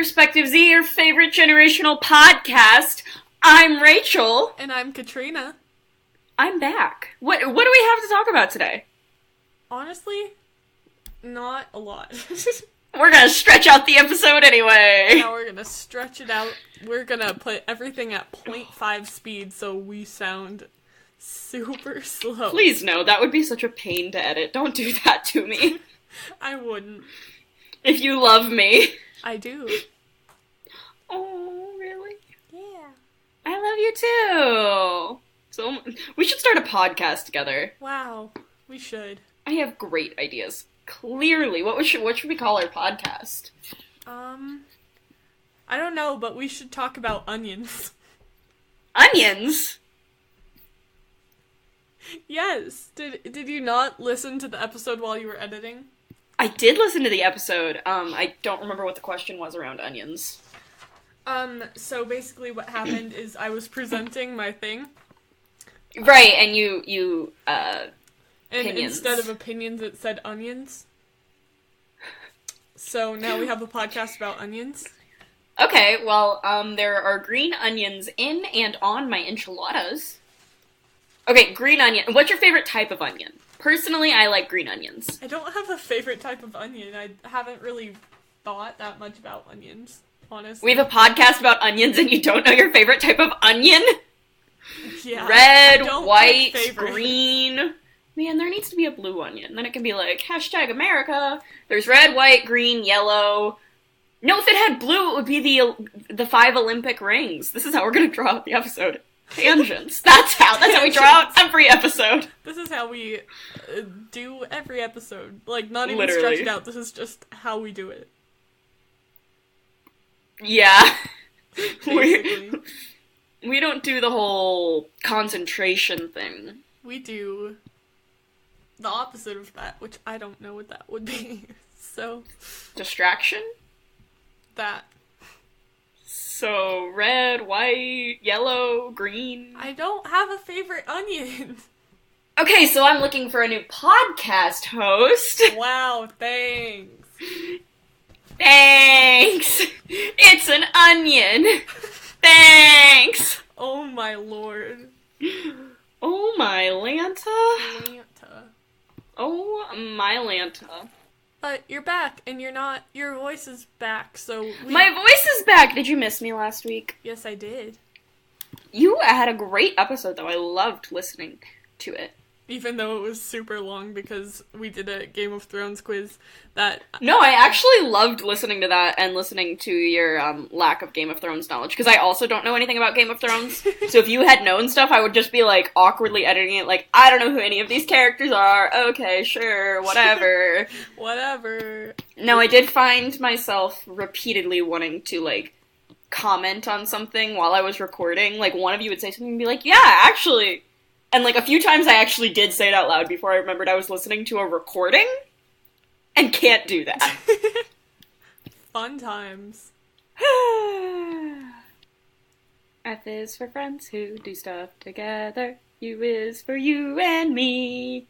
Perspective Z, your favorite generational podcast. I'm Rachel. And I'm Katrina. I'm back. What do we have to talk about today? Honestly, not a lot. We're gonna stretch out the episode anyway. Now we're gonna stretch it out. We're gonna put everything at 0.5 speed so we sound super slow. Please no, that would be such a pain to edit. Don't do that to me. I wouldn't. If you love me. I do. Oh, really? Yeah. I love you too. So, we should start a podcast together. Wow. We should. I have great ideas. Clearly. What should we call our podcast? I don't know, but we should talk about onions. Onions? Yes. Did you not listen to the episode while you were editing? I did listen to the episode. I don't remember what the question was around onions. So basically what happened is I was presenting my thing. Right, and you And opinions. instead of opinions, it said onions. So now we have a podcast about onions. Okay, well, there are green onions in and on my enchiladas. Okay, green onion. What's your favorite type of onion? Personally, I like green onions. I don't have a favorite type of onion. I haven't really thought that much about onions, honestly. We have a podcast about onions and you don't know your favorite type of onion? Yeah, Red, I don't white, pick favorites. green. Man, there needs to be a blue onion. Then it can be like, hashtag America. There's red, white, green, yellow. No, if it had blue, it would be the 5 Olympic rings. This is how we're gonna draw out the episode. Tangents. That's how we draw out every episode. This is how we do every episode. Like, not even Literally. stretch it out. This is just how we do it. Yeah. Basically. We don't do the whole concentration thing. We do the opposite of that, which I don't know what that would be. So, Distraction? that. So, red, white, yellow, green. I don't have a favorite onion. Okay, so I'm looking for a new podcast host. Wow, thanks. Thanks! It's an onion! Thanks! Oh my lord. Oh my Lanta. Atlanta. Oh my Lanta. But you're back, and your voice is back, so My voice is back! Did you miss me last week? Yes, I did. You had a great episode, though. I loved listening to it. Even though it was super long because we did a Game of Thrones quiz that... No, I actually loved listening to that and listening to your lack of Game of Thrones knowledge, because I also don't know anything about Game of Thrones. So if you had known stuff, I would just be, like, awkwardly editing it, like, I don't know who any of these characters are. Okay, sure, whatever. Whatever. No, I did find myself repeatedly wanting to, like, comment on something while I was recording. Like, one of you would say something and be like, yeah, actually... And, like, a few times I actually did say it out loud before I remembered I was listening to a recording, and can't do that. Fun times. F is for friends who do stuff together. U is for you and me.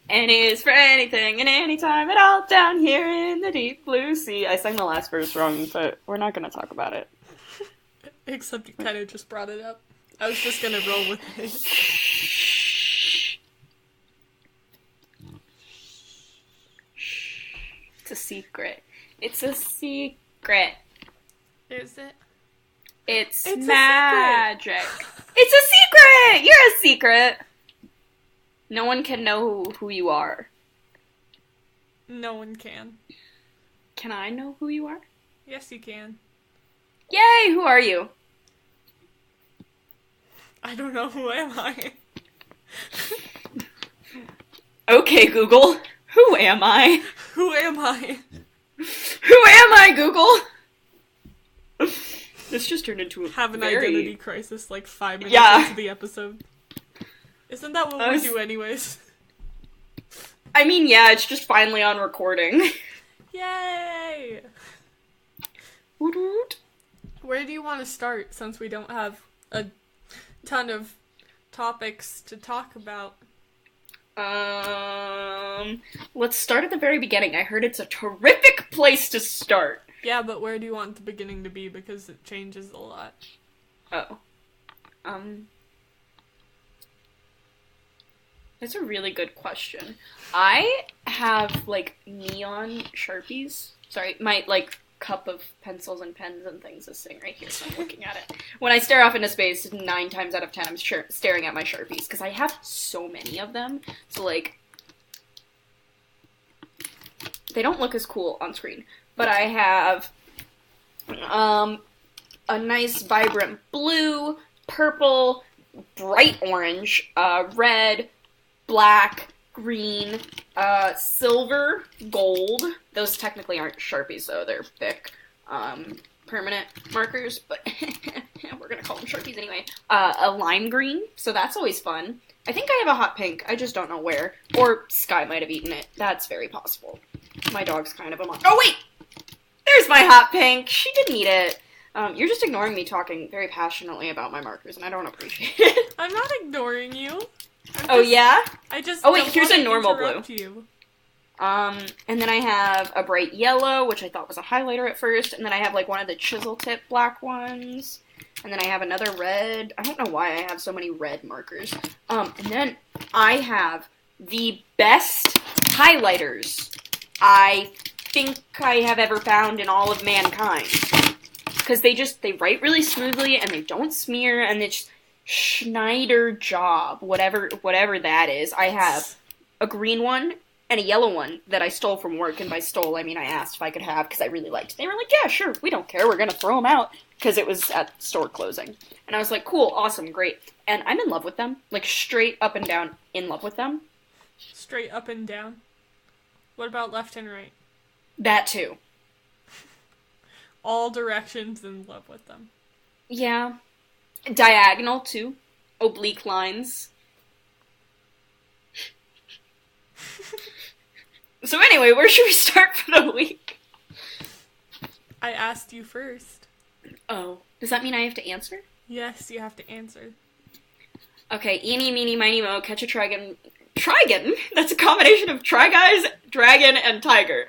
N is for anything and anytime at all down here in the deep blue sea. I sang the last verse wrong, but we're not going to talk about it. Except you kind of just brought it up. I was just gonna roll with it. It's a secret. It's a secret. Is it? It's a magic. It's a secret! You're a secret! No one can know who you are. No one can. Can I know who you are? Yes, you can. Yay! Who are you? I don't know, who am I? Okay, Google. Who am I? Who am I? Who am I, Google? This just turned into a Have an very... identity crisis like 5 minutes Yeah. into the episode. Isn't that what we do anyways? I mean, yeah, it's just finally on recording. Yay! Woot woot. Where do you want to start, since we don't have a ton of topics to talk about? Let's start at the very beginning. I heard it's a terrific place to start. Yeah, but where do you want the beginning to be? Because it changes a lot. Oh. That's a really good question. I have, like, neon Sharpies. Sorry, my, like, cup of pencils and pens and things is sitting right here, so I'm looking at it. When I stare off into space, 9 times out of 10, I'm staring at my Sharpies, because I have so many of them. So, like, they don't look as cool on screen. But I have, a nice vibrant blue, purple, bright orange, red, black, green, silver, gold. Those technically aren't Sharpies, though. They're thick, permanent markers, but we're gonna call them Sharpies anyway. A lime green, so that's always fun. I think I have a hot pink. I just don't know where. Or Sky might have eaten it. That's very possible. My dog's kind of a monster. Oh, wait! There's my hot pink! She didn't eat it. You're just ignoring me talking very passionately about my markers, and I don't appreciate it. I'm not ignoring you. Oh, yeah? I just Oh, wait, don't here's want a to normal interrupt blue. You. And then I have a bright yellow, which I thought was a highlighter at first, and then I have, like, one of the chisel tip black ones, and then I have another red. I don't know why I have so many red markers. And then I have the best highlighters I think I have ever found in all of mankind. Because they write really smoothly, and they don't smear, and it's Schneider job, whatever that is. I have a green one and a yellow one that I stole from work, and by stole, I mean I asked if I could have, because I really liked it. They were like, yeah, sure, we don't care, we're gonna throw them out, because it was at store closing. And I was like, cool, awesome, great. And I'm in love with them, like, straight up and down in love with them. Straight up and down? What about left and right? That too. All directions in love with them. Yeah. Diagonal, too. Oblique lines. So anyway, where should we start for the week? I asked you first. Oh. Does that mean I have to answer? Yes, you have to answer. Okay, Enemeanie, Mineymoe, catch a dragon. Trigon? That's a combination of Try Guys, Dragon, and Tiger.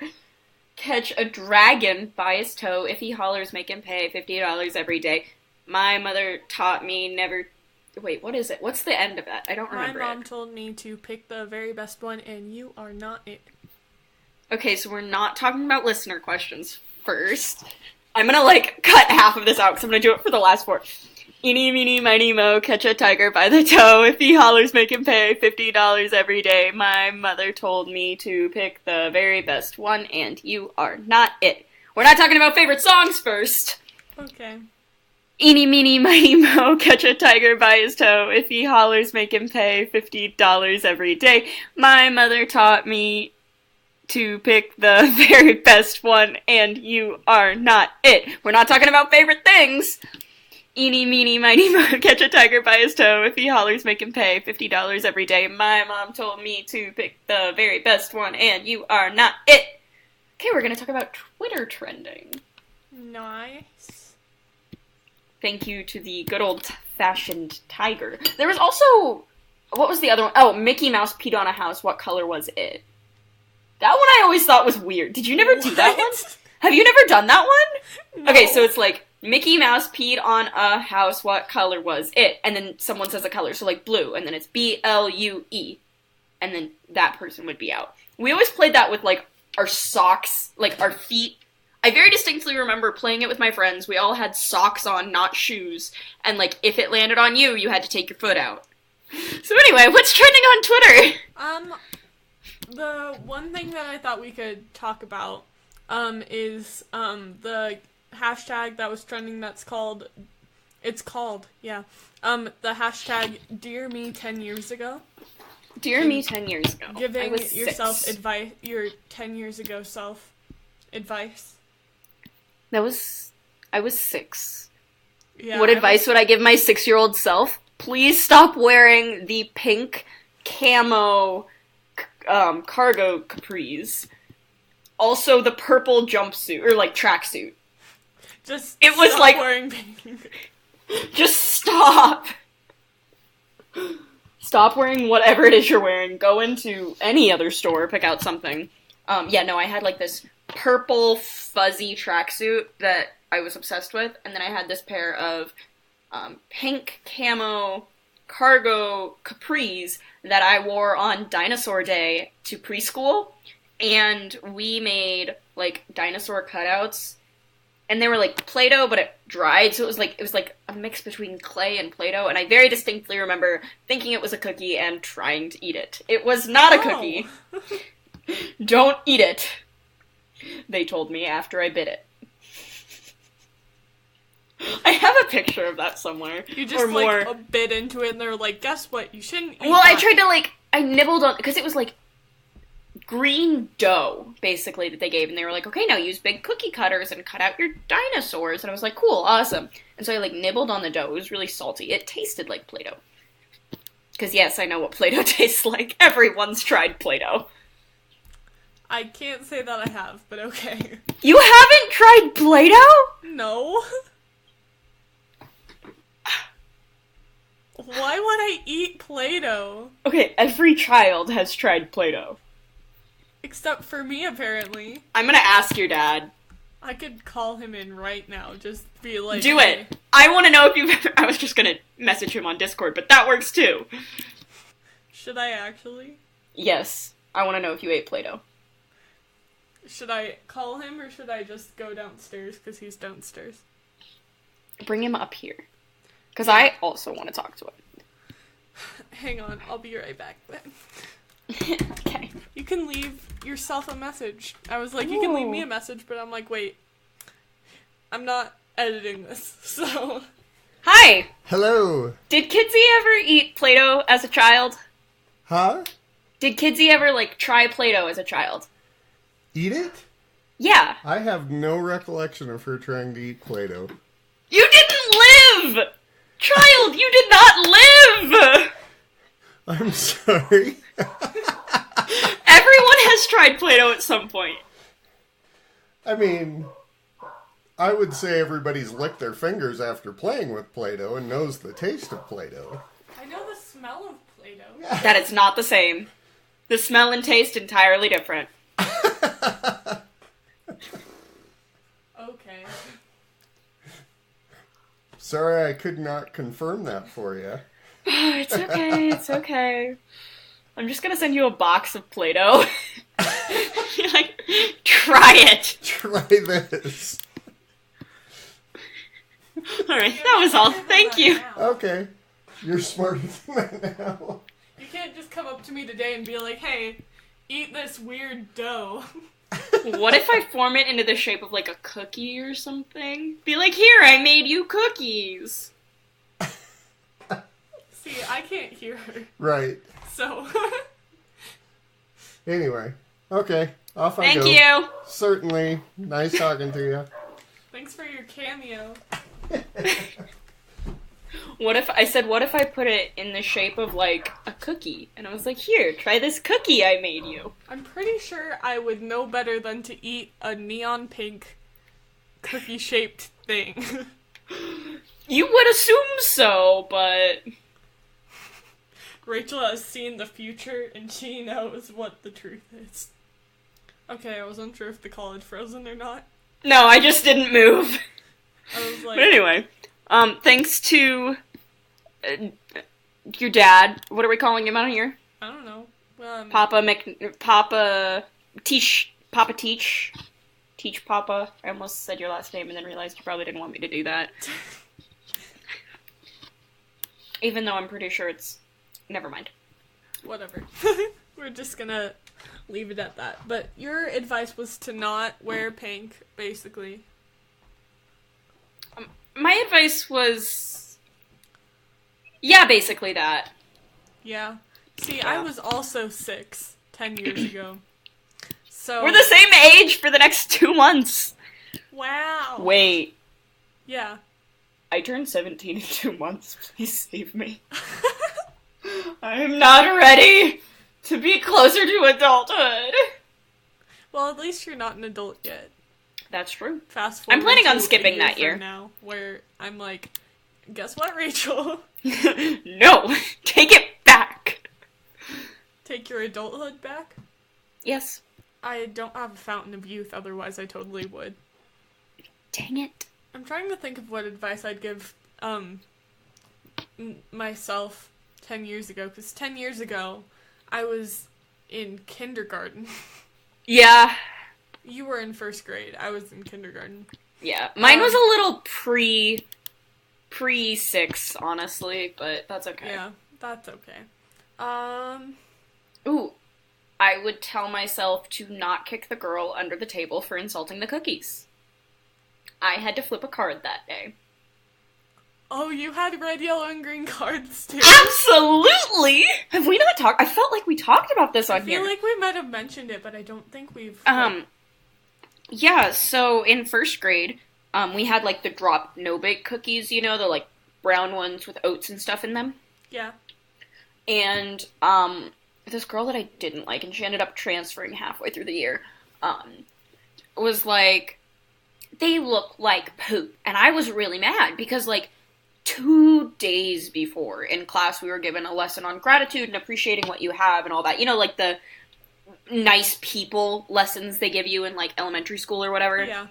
Catch a dragon by his toe. If he hollers, make him pay $50 every day. My mother taught me never... Wait, what is it? What's the end of that? I don't remember. My mom told me to pick the very best one, and you are not it. Okay, so we're not talking about listener questions first. I'm gonna, like, cut half of this out, because I'm gonna do it for the last 4. Eeny, meeny, miny, moe, catch a tiger by the toe. If he hollers, make him pay $50 every day. My mother told me to pick the very best one, and you are not it. We're not talking about favorite songs first. Okay. Eeny, meeny, miny, moe, catch a tiger by his toe. If he hollers, make him pay $50 every day. My mother taught me to pick the very best one, and you are not it. We're not talking about favorite things. Eeny, meeny, miny, moe, catch a tiger by his toe. If he hollers, make him pay $50 every day. My mom told me to pick the very best one, and you are not it. Okay, we're gonna talk about Twitter trending. Nice. Thank you to the good old-fashioned tiger. There was also... What was the other one? Oh, Mickey Mouse peed on a house. What color was it? That one I always thought was weird. Did you never do that one? Have you never done that one? No. Okay, so it's like... Mickey Mouse peed on a house, what color was it? And then someone says a color, so like blue, and then it's B-L-U-E. And then that person would be out. We always played that with, like, our socks, like, our feet. I very distinctly remember playing it with my friends. We all had socks on, not shoes. And, like, if it landed on you, you had to take your foot out. So anyway, what's trending on Twitter? The one thing that I thought we could talk about, is, the hashtag that was trending the hashtag Dear Me 10 years ago. Dear Me 10 years ago. Giving yourself 6. advice, your 10 years ago self advice. I was 6. Yeah. What advice would I give my 6-year-old self? Please stop wearing the pink camo cargo capris. Also the purple jumpsuit, or like tracksuit. It was like wearing pink. Just stop. Stop wearing whatever it is you're wearing. Go into any other store, pick out something. I had like this purple fuzzy tracksuit that I was obsessed with, and then I had this pair of pink camo cargo capris that I wore on Dinosaur Day to preschool, and we made, like, dinosaur cutouts, and they were, like, Play-Doh, but it dried, so it was like a mix between clay and Play-Doh, and I very distinctly remember thinking it was a cookie and trying to eat it. It was not a cookie. Don't eat it, they told me after I bit it. I have a picture of that somewhere. You just, or more. a bit into it, and they're like, guess what? You shouldn't eat Well, I tried to, I nibbled on, because it was, green dough, basically, that they gave, and they were like, okay, now use big cookie cutters and cut out your dinosaurs, and I was like, cool, awesome. And so I, nibbled on the dough. It was really salty. It tasted like Play-Doh. Because, yes, I know what Play-Doh tastes like. Everyone's tried Play-Doh. I can't say that I have, but okay. You haven't tried Play-Doh? No. Why would I eat Play-Doh? Okay, every child has tried Play-Doh. Except for me, apparently. I'm gonna ask your dad. I could call him in right now, just be like... Do it! I want to know if you've ever... I was just gonna message him on Discord, but that works too. Should I actually? Yes. I want to know if you ate Play-Doh. Should I call him, or should I just go downstairs, because he's downstairs? Bring him up here. Because I also want to talk to him. Hang on, I'll be right back then. Okay. You can leave yourself a message. I was like, you can leave me a message, but I'm like, wait. I'm not editing this, so... Hi! Hello. Did Kidsy ever eat Play-Doh as a child? Huh? Did Kidsy ever, try Play-Doh as a child? Eat it? Yeah. I have no recollection of her trying to eat Play-Doh. You didn't live! Child, you did not live! I'm sorry. Everyone has tried Play-Doh at some point. I mean, I would say everybody's licked their fingers after playing with Play-Doh and knows the taste of Play-Doh. I know the smell of Play-Doh. That is not the same. The smell and taste entirely different. Okay. Sorry, I could not confirm that for you. It's okay, it's okay. I'm just gonna send you a box of Play-Doh. You're like, try it! Try this. Alright, that was all. Thank you. Okay. You're smarter than that now. You can't just come up to me today and be like, hey, eat this weird dough. What if I form it into the shape of, a cookie or something? Be like, here, I made you cookies! See, I can't hear her, Right. so... Anyway. Okay. Off I go. Thank you! Certainly. Nice talking to you. Thanks for your cameo. What if I put it in the shape of, a cookie? And I was like, here, try this cookie I made you. I'm pretty sure I would know better than to eat a neon pink cookie-shaped thing. You would assume so, but... Rachel has seen the future, and she knows what the truth is. Okay, I was unsure if the call had frozen or not. No, I just didn't move. I was like... But anyway, thanks to your dad. What are we calling him out here? I don't know. Papa Teach Papa. I almost said your last name and then realized you probably didn't want me to do that. Even though I'm pretty sure it's... Never mind. Whatever. We're just gonna leave it at that. But your advice was to not wear pink, basically. My advice was... Yeah, basically that. Yeah. See, I was also 6 10 years ago. So We're the same age for the next 2 months. Wow. Wait. Yeah. I turned 17 in 2 months. Please save me. I am not ready to be closer to adulthood. Well, at least you're not an adult yet. That's true. Fast forward. I'm planning on to skipping a year that year. from now, where I'm like, guess what, Rachel? No! Take it back! Take your adulthood back? Yes. I don't have a fountain of youth, otherwise I totally would. Dang it. I'm trying to think of what advice I'd give myself 10 years ago, because 10 years ago, I was in kindergarten. Yeah. You were in first grade. I was in kindergarten. Yeah. Mine was a little pre-6, honestly, but that's okay. Yeah, that's okay. Ooh. I would tell myself to not kick the girl under the table for insulting the cookies. I had to flip a card that day. Oh, you had red, yellow, and green cards, too. Absolutely! Have we not talked? I felt like we talked about this on here. I feel like we might have mentioned it, but I don't think we've... Yeah, so in first grade, we had, like, the drop no-bake cookies, you know, the, like, brown ones with oats and stuff in them. Yeah. And, this girl that I didn't like, and she ended up transferring halfway through the year, was like, they look like poop. And I was really mad, because, like, 2 days before in class we were given a lesson on gratitude and appreciating what you have and all that. You know, like the nice people lessons they give you in, like, elementary school or whatever. Yeah.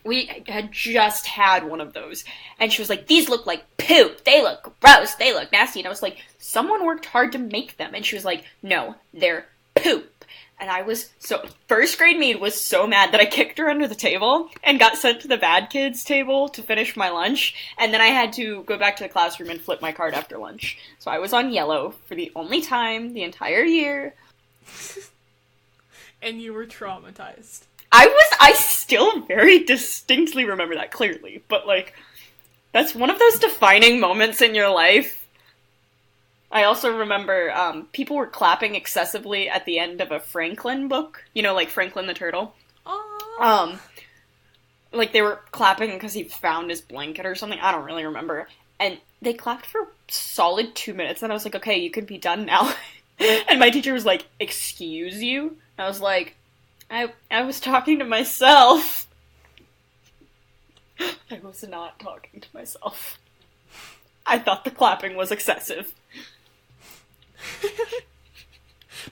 We had just had one of those, and she was like, these look like poop, they look gross, they look nasty, and I was like, someone worked hard to make them, and she was like, no, they're poop. And first grade me was so mad that I kicked her under the table and got sent to the bad kids table to finish my lunch, and then I had to go back to the classroom and flip my card after lunch. So I was on yellow for the only time the entire year. And you were traumatized. I still very distinctly remember that clearly, but, like, that's one of those defining moments in your life. I also remember, people were clapping excessively at the end of a Franklin book, you know, like Franklin the Turtle. Oh. Like, they were clapping because he found his blanket or something, I don't really remember, and they clapped for a solid 2 minutes, and I was like, okay, you can be done now. And my teacher was like, excuse you? And I was like, I was talking to myself. I was not talking to myself. I thought the clapping was excessive.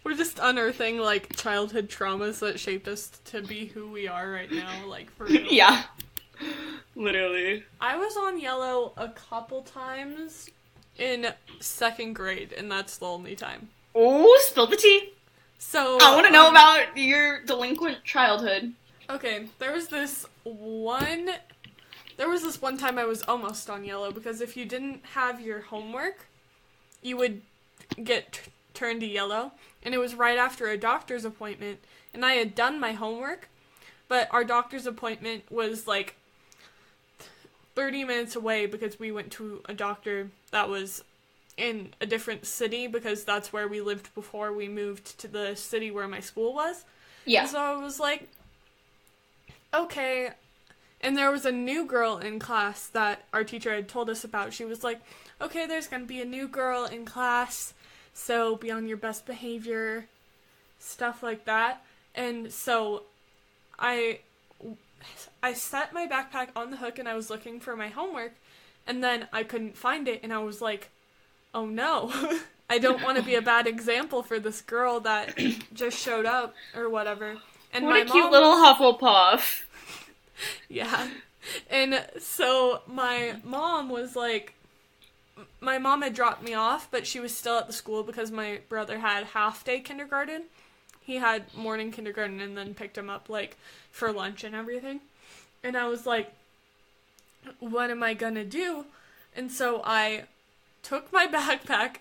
We're just unearthing, like, childhood traumas that shaped us to be who we are right now, like, for real. Yeah. Literally. I was on yellow a couple times in second grade, and that's the only time. Oh, spill the tea. So I want to know about your delinquent childhood. Okay, there was this one time I was almost on yellow, because if you didn't have your homework, you would get turned to yellow, and it was right after a doctor's appointment, and I had done my homework, but our doctor's appointment was, like, 30 minutes away, because we went to a doctor that was in a different city, because that's where we lived before we moved to the city where my school was. Yeah. And so I was like, okay. And there was a new girl in class that our teacher had told us about. She was like, okay, there's gonna be a new girl in class, so be on your best behavior, stuff like that. And so I set my backpack on the hook, and I was looking for my homework, and then I couldn't find it, and I was like, oh no, I don't want to be a bad example for this girl that just showed up, or whatever. And what a cute little Hufflepuff. Yeah. And so my mom was like, my mom had dropped me off, but she was still at the school because my brother had half-day kindergarten. He had morning kindergarten and then picked him up, like, for lunch and everything. And I was like, what am I gonna do? And so I took my backpack.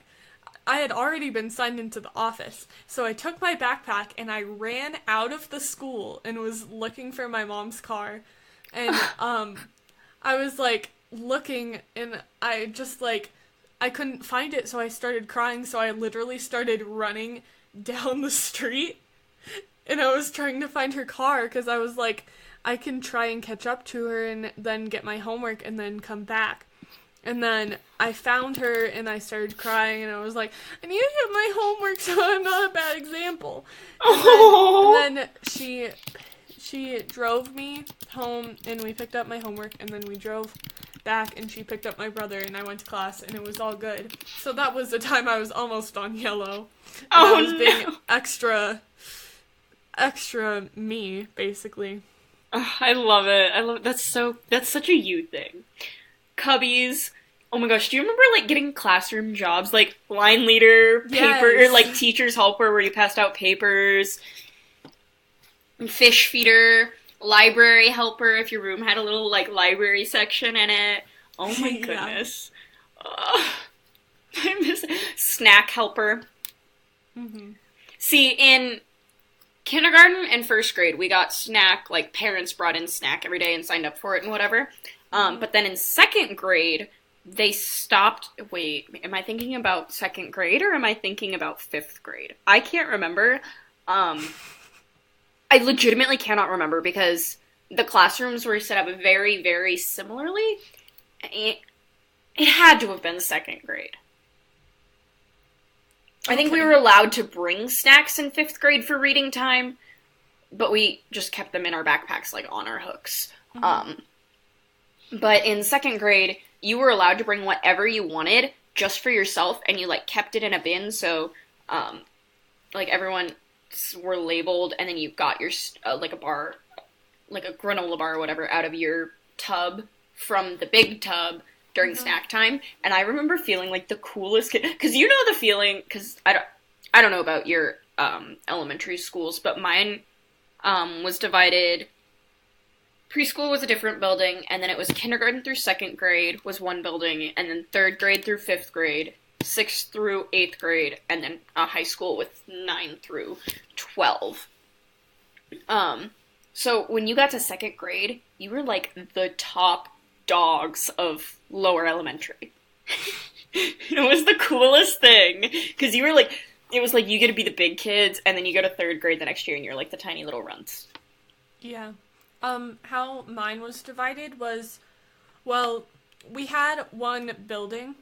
I had already been signed into the office, so I took my backpack and I ran out of the school and was looking for my mom's car. And I was like looking, and I just like I couldn't find it, so I started crying. So I literally started running down the street, and I was trying to find her car because I was like, I can try and catch up to her and then get my homework and then come back. And then I found her, and I started crying, and I was like, I need to get my homework so I'm not a bad example. And then she drove me home, and we picked up my homework, and then we drove back, and she picked up my brother, and I went to class, and it was all good. So that was the time I was almost on yellow. I was being extra extra me, basically. Ugh, I love it. That's such a you thing. Cubbies. Oh my gosh, do you remember like getting classroom jobs like line leader, paper, or Yes. like teacher's helper where you passed out papers, fish feeder, library helper if your room had a little like library section in it. Oh my Yeah. goodness. Ugh. I miss snack helper. Mm-hmm. See, in kindergarten and first grade, we got snack, like parents brought in snack every day and signed up for it and whatever. But then in second grade, they stopped. Wait, am I thinking about second grade or am I thinking about fifth grade? I can't remember. I legitimately cannot remember because the classrooms were set up very, very similarly. It had to have been second grade. I think we Okay. were allowed to bring snacks in fifth grade for reading time, but we just kept them in our backpacks, like on our hooks. But in second grade, you were allowed to bring whatever you wanted just for yourself, and you like kept it in a bin, so like everyone were labeled, and then you got your like a bar, like a granola bar or whatever, out of your tub from the big tub during snack time. And I remember feeling like the coolest kid, because you know the feeling, because I don't know about your elementary schools, but mine was divided. Preschool was a different building, and then it was kindergarten through second grade was one building, and then third grade through fifth grade, 6th through 8th grade, and then a high school with 9 through 12. So when you got to second grade, you were like the top dogs of lower elementary. It was the coolest thing, because you were like, it was like you get to be the big kids, and then you go to third grade the next year, and you're like the tiny little runts. Yeah. How mine was divided was, well, we had one building,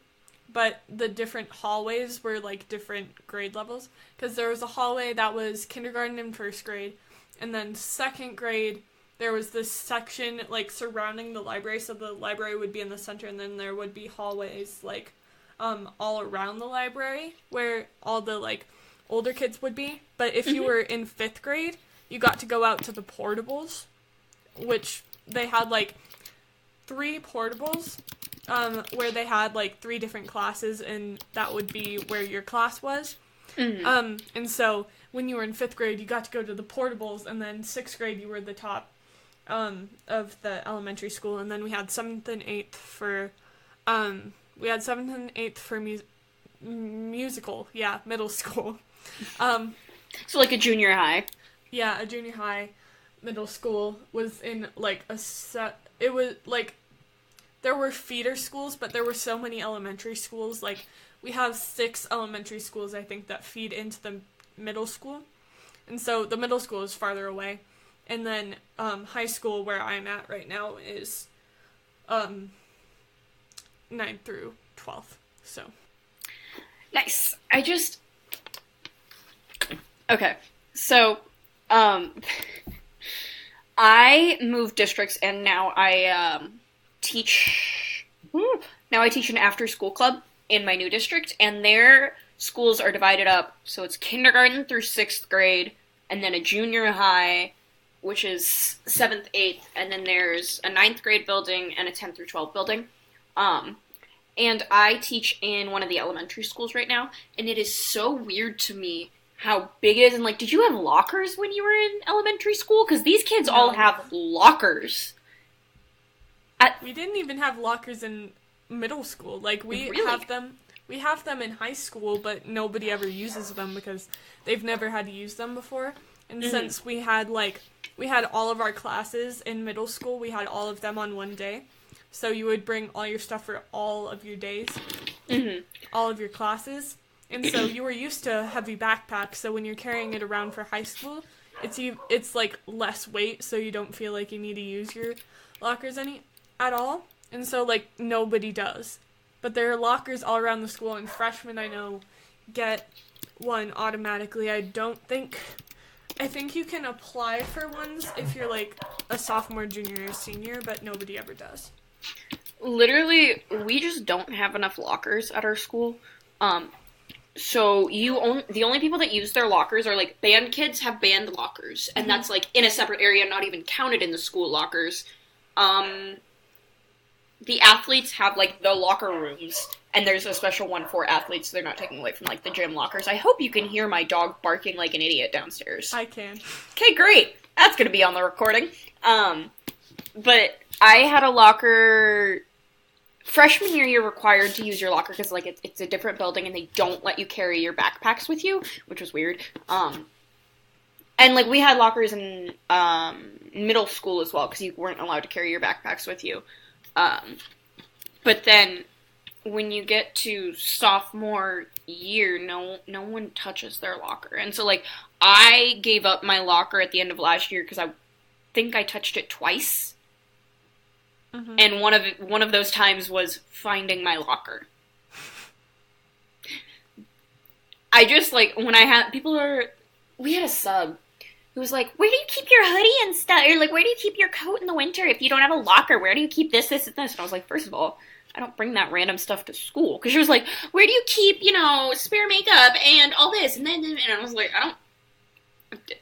but the different hallways were like different grade levels. Because there was a hallway that was kindergarten and first grade, and then second grade, there was this section like surrounding the library, so the library would be in the center, and then there would be hallways like all around the library where all the like older kids would be. But if you were in fifth grade, you got to go out to the portables, which they had like 3 portables where they had like 3 different classes, and that would be where your class was. And so when you were in 5th grade, you got to go to the portables, and then 6th grade you were the top of the elementary school, and then we had 7th and 8th for musical, middle school. So like a junior high. Yeah, a junior high. Middle school was in like it was like there were feeder schools, but there were so many elementary schools. Like we have 6 elementary schools, I think, that feed into the middle school, and so the middle school is farther away, and then high school, where I'm at right now, is 9th through 12th. So Nice. Okay, so I moved districts, and now I teach. Now I teach an after-school club in my new district, and their schools are divided up. So it's kindergarten through 6th grade, and then a junior high, which is 7th, 8th, and then there's a 9th grade building and a 10th through 12th building. And I teach in one of the elementary schools right now, and it is so weird to me how big it is. And like, did you have lockers when you were in elementary school? Because these kids all have lockers. We didn't even have lockers in middle school. Like we Really? have them. We have them in high school, but nobody ever uses them because they've never had to use them before. And since we had all of our classes in middle school, we had all of them on one day. So you would bring all your stuff for all of your days, all of your classes. And so you were used to heavy backpacks, so when you're carrying it around for high school, it's like less weight, so you don't feel like you need to use your lockers at all. And so like nobody does. But there are lockers all around the school, and freshmen I know get one automatically. I think you can apply for ones if you're like a sophomore, junior, or senior, but nobody ever does. Literally, we just don't have enough lockers at our school. So the only people that use their lockers are like band kids have band lockers, and that's like in a separate area, not even counted in the school lockers. The athletes have like the locker rooms, and there's a special one for athletes, so they're not taking away from like the gym lockers. I hope you can hear my dog barking like an idiot downstairs. I can. Okay, great. That's gonna be on the recording. But I had a locker. Freshman year, you're required to use your locker because like it's a different building, and they don't let you carry your backpacks with you, which was weird. And like we had lockers in middle school as well because you weren't allowed to carry your backpacks with you. But then when you get to sophomore year, no one touches their locker, and so like I gave up my locker at the end of last year because I think I touched it twice. Mm-hmm. And one of those times was finding my locker. I just, like, when I had, we had a sub who was like, where do you keep your hoodie and stuff? Or, like, where do you keep your coat in the winter if you don't have a locker? Where do you keep this, and this? And I was like, first of all, I don't bring that random stuff to school. Because she was like, where do you keep, spare makeup and all this? And I was like,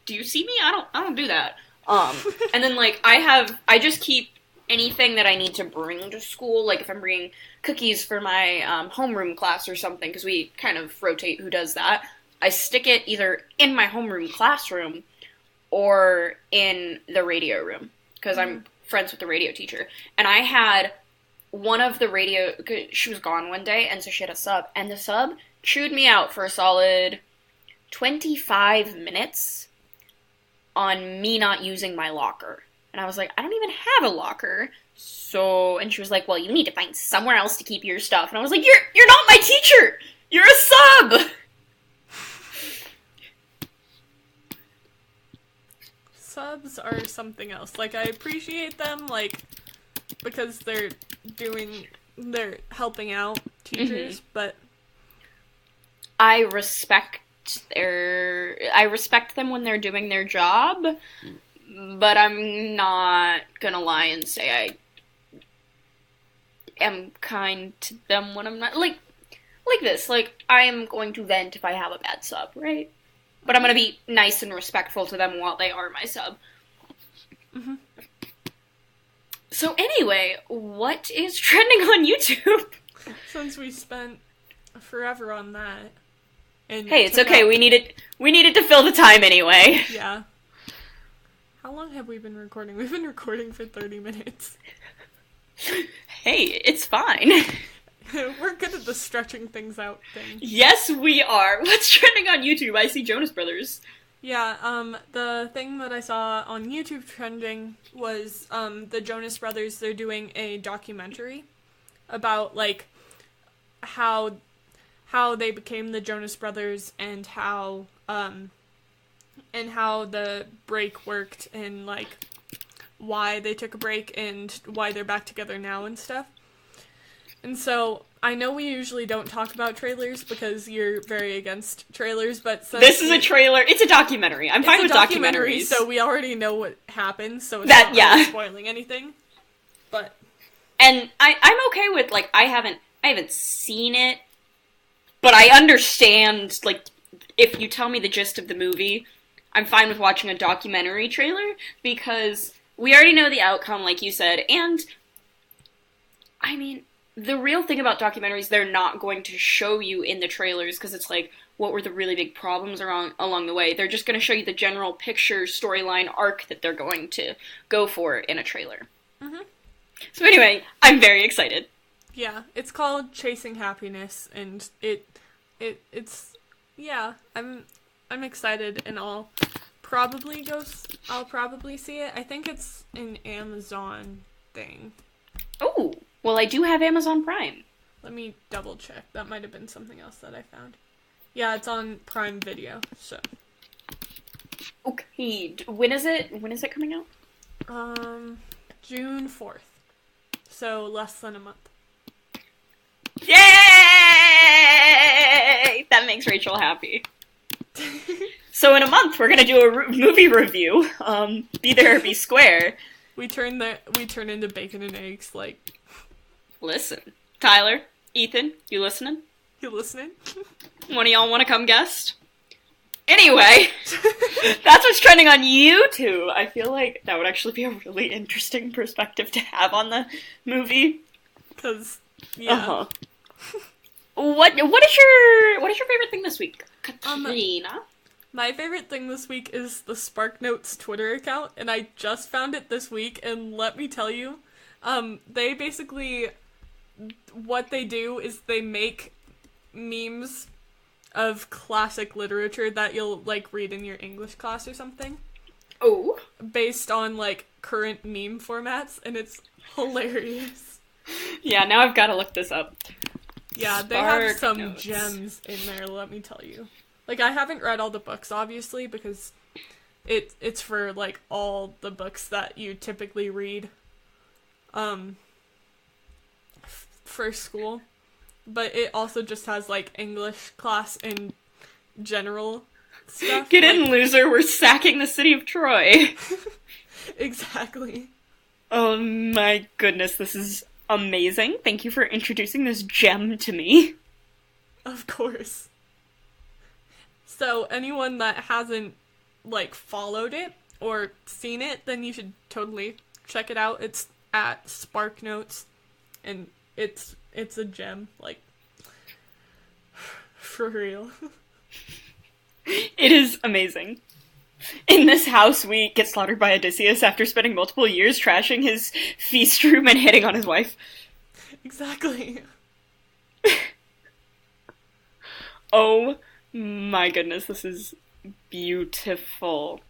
do you see me? I don't do that. And then, like, I just keep anything that I need to bring to school, like if I'm bringing cookies for my homeroom class or something, because we kind of rotate who does that, I stick it either in my homeroom classroom or in the radio room, because I'm friends with the radio teacher. And I had one of the radio, she was gone one day, and so she had a sub, and the sub chewed me out for a solid 25 minutes on me not using my locker. And I was like, I don't even have a locker. And she was like, well, you need to find somewhere else to keep your stuff. And I was like, you're not my teacher! You're a sub! Subs are something else. Like, I appreciate them, like, because they're helping out teachers, but I respect them when they're doing their job. But I'm not gonna lie and say I am kind to them when I'm not. Like this. Like, I am going to vent if I have a bad sub, right? But I'm gonna be nice and respectful to them while they are my sub. Mm-hmm. So anyway, what is trending on YouTube? Since we spent forever on that. And hey, it's okay. We needed to fill the time anyway. Yeah. How long have we been recording? We've been recording for 30 minutes. Hey, it's fine. We're good at the stretching things out thing. Yes, we are. What's trending on YouTube? I see Jonas Brothers. Yeah, the thing that I saw on YouTube trending was, the Jonas Brothers, they're doing a documentary about, like, how they became the Jonas Brothers and how the break worked and, like, why they took a break and why they're back together now and stuff. And so, I know we usually don't talk about trailers because you're very against trailers, but since this is a trailer. It's a documentary. I'm fine with documentaries. So we already know what happens, so it's not really spoiling anything. And I'm okay with, like, I haven't seen it, but I understand, like, if you tell me the gist of the movie, I'm fine with watching a documentary trailer, because we already know the outcome, like you said, and, I mean, the real thing about documentaries, they're not going to show you in the trailers, because it's like, what were the really big problems along the way? They're just going to show you the general picture, storyline, arc that they're going to go for in a trailer. Mm-hmm. So anyway, I'm very excited. Yeah, it's called Chasing Happiness, and it's yeah, I'm excited, and I'll probably see it. I think it's an Amazon thing. Oh, well, I do have Amazon Prime. Let me double check. That might have been something else that I found. Yeah, it's on Prime Video, so. Okay, when is it coming out? June 4th. So, less than a month. Yay! That makes Rachel happy. So in a month, we're gonna do a movie review. Be there or be square. We turn into bacon and eggs, like. Listen, Tyler, Ethan, you listening? You listening? One of y'all want to come guest? Anyway, that's what's trending on YouTube. I feel like that would actually be a really interesting perspective to have on the movie. Because, yeah. Uh-huh. What is your favorite thing this week, Katrina? My favorite thing this week is the SparkNotes Twitter account, and I just found it this week, and let me tell you, they basically, what they do is they make memes of classic literature that you'll, like, read in your English class or something. Oh. Based on, like, current meme formats, and it's hilarious. Yeah, now I've got to look this up. Yeah, they have some SparkNotes. gems in there, let me tell you. Like, I haven't read all the books, obviously, because it's for, like, all the books that you typically read, for school. But it also just has, like, English class and general stuff. Get in, loser, we're sacking the city of Troy. Exactly. Oh my goodness, this is amazing. Thank you for introducing this gem to me. Of course. So, anyone that hasn't, like, followed it or seen it, then you should totally check it out. It's at SparkNotes, and it's a gem, like, for real. It is amazing. In this house, we get slaughtered by Odysseus after spending multiple years trashing his feast room and hitting on his wife. Exactly. Oh my goodness, this is beautiful.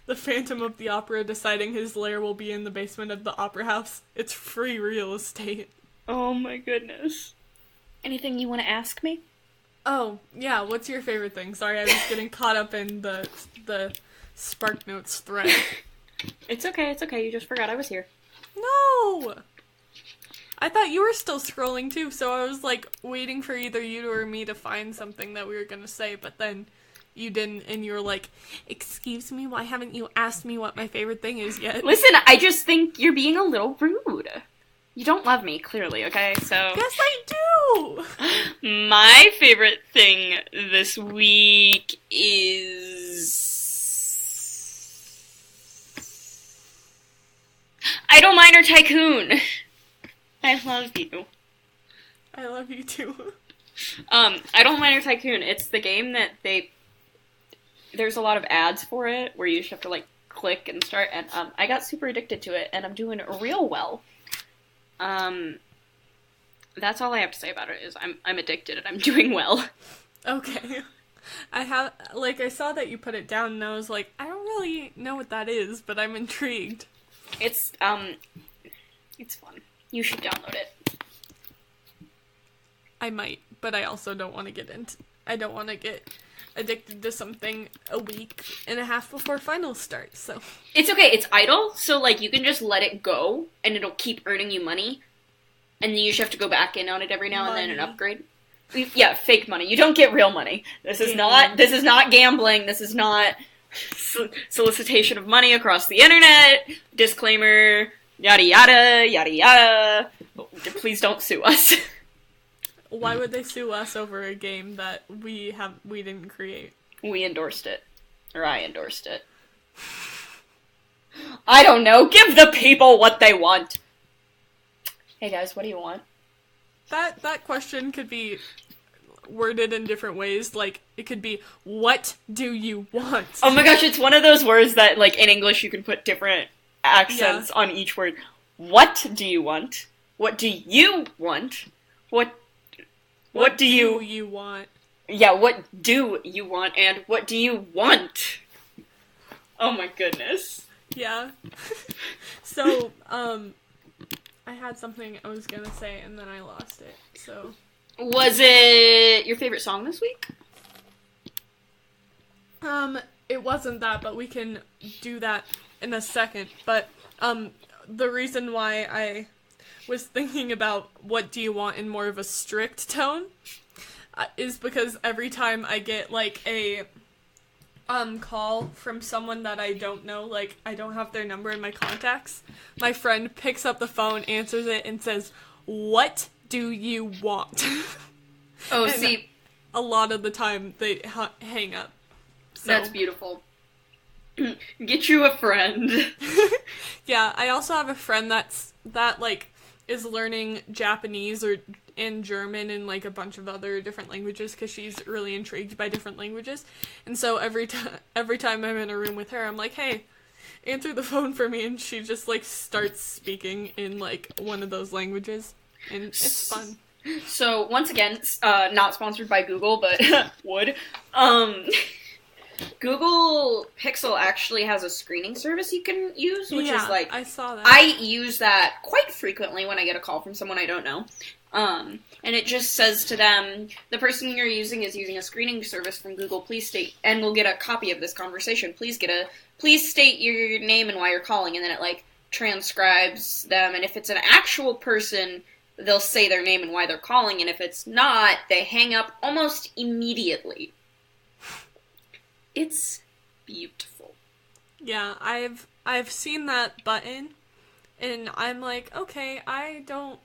The Phantom of the Opera deciding his lair will be in the basement of the opera house. It's free real estate. Oh my goodness. Anything you want to ask me? Oh, yeah, what's your favorite thing? Sorry, I was getting caught up in the SparkNotes thread. It's okay, you just forgot I was here. No! I thought you were still scrolling too, so I was like waiting for either you or me to find something that we were gonna say, but then you didn't, and you were like, excuse me, why haven't you asked me what my favorite thing is yet? Listen, I just think you're being a little rude. You don't love me, clearly, okay? So. Yes, I do! My favorite thing this week is... Idle Miner Tycoon. I love you. I love you too. Idle Miner Tycoon, it's the game that there's a lot of ads for it, where you just have to, like, click and start, and, I got super addicted to it, and I'm doing real well. That's all I have to say about it, is I'm addicted and I'm doing well. Okay. I saw that you put it down, and I was like, I don't really know what that is, but I'm intrigued. It's fun. You should download it. I might, but I also don't want to get addicted to something a week and a half before finals start, so. It's okay, it's idle, so, like, you can just let it go, and it'll keep earning you money, and then you just have to go back in on it every now and then and upgrade. Yeah, fake money. You don't get real money. This is not gambling, this is not solicitation of money across the internet, disclaimer, yada yada, yada yada. Please don't sue us. Why would they sue us over a game that we didn't create? We endorsed it. Or I endorsed it. I don't know. Give the people what they want. Hey guys, what do you want? That question could be worded in different ways. Like, it could be, what do you want? Oh my gosh, it's one of those words that, like, in English you can put different accents on each word. What do you want? What do you want? What do you want? Yeah, what do you want, and what do you want? Oh my goodness. Yeah. So, I had something I was gonna say, and then I lost it, so. Was it your favorite song this week? It wasn't that, but we can do that in a second. But, the reason why I was thinking about what do you want in more of a strict tone is because every time I get, like, a call from someone that I don't know, like, I don't have their number in my contacts, my friend picks up the phone, answers it, and says, what do you want? Oh, And see, a lot of the time they hang up. So. that's beautiful. Get you a friend. Yeah, I also have a friend that like is learning Japanese and German and like a bunch of other different languages because she's really intrigued by different languages. And so every time I'm in a room with her, I'm like, "Hey, answer the phone for me," and she just like starts speaking in like one of those languages, and it's fun. So once again, not sponsored by Google, but would. Google Pixel actually has a screening service you can use, which is like, I saw that. I use that quite frequently when I get a call from someone I don't know. And it just says to them, the person you're using is using a screening service from Google. Please state, and we'll get a copy of this conversation. Please state your name and why you're calling, and then it like transcribes them. And if it's an actual person, they'll say their name and why they're calling. And if it's not, they hang up almost immediately. It's beautiful. Yeah, I've seen that button, and I'm like, okay, I don't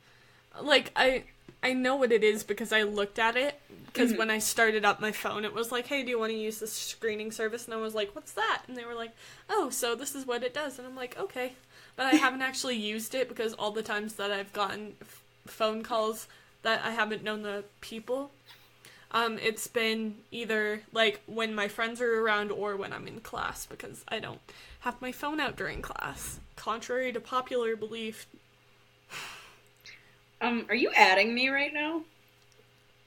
like I know what it is because I looked at it because when I started up my phone, it was like, hey, do you want to use this screening service? And I was like, what's that? And they were like, oh, so this is what it does. And I'm like, okay, but I haven't actually used it because all the times that I've gotten phone calls that I haven't known the people. It's been either, like, when my friends are around or when I'm in class, because I don't have my phone out during class, contrary to popular belief. Are you adding me right now?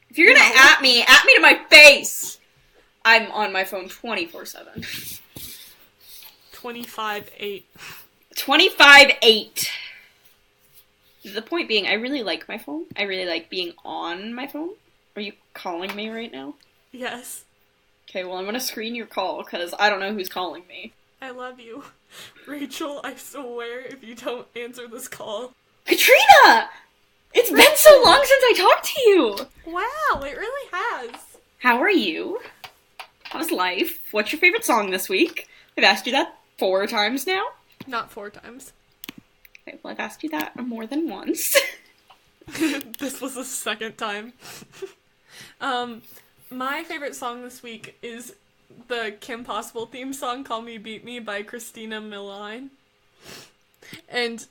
If you're gonna at me to my face! I'm on my phone 24/7. 25/8. 25/8. The point being, I really like my phone. I really like being on my phone. Are you calling me right now? Yes. Okay, well, I'm gonna screen your call, because I don't know who's calling me. I love you. Rachel, I swear if you don't answer this call. Katrina! It's been so long since I talked to you! Wow, it really has. How are you? How's life? What's your favorite song this week? I've asked you that 4 times now. Not 4 times. Okay, well, I've asked you that more than once. This was the 2nd time. My favorite song this week is the Kim Possible theme song, Call Me Beat Me by Christina Milian. And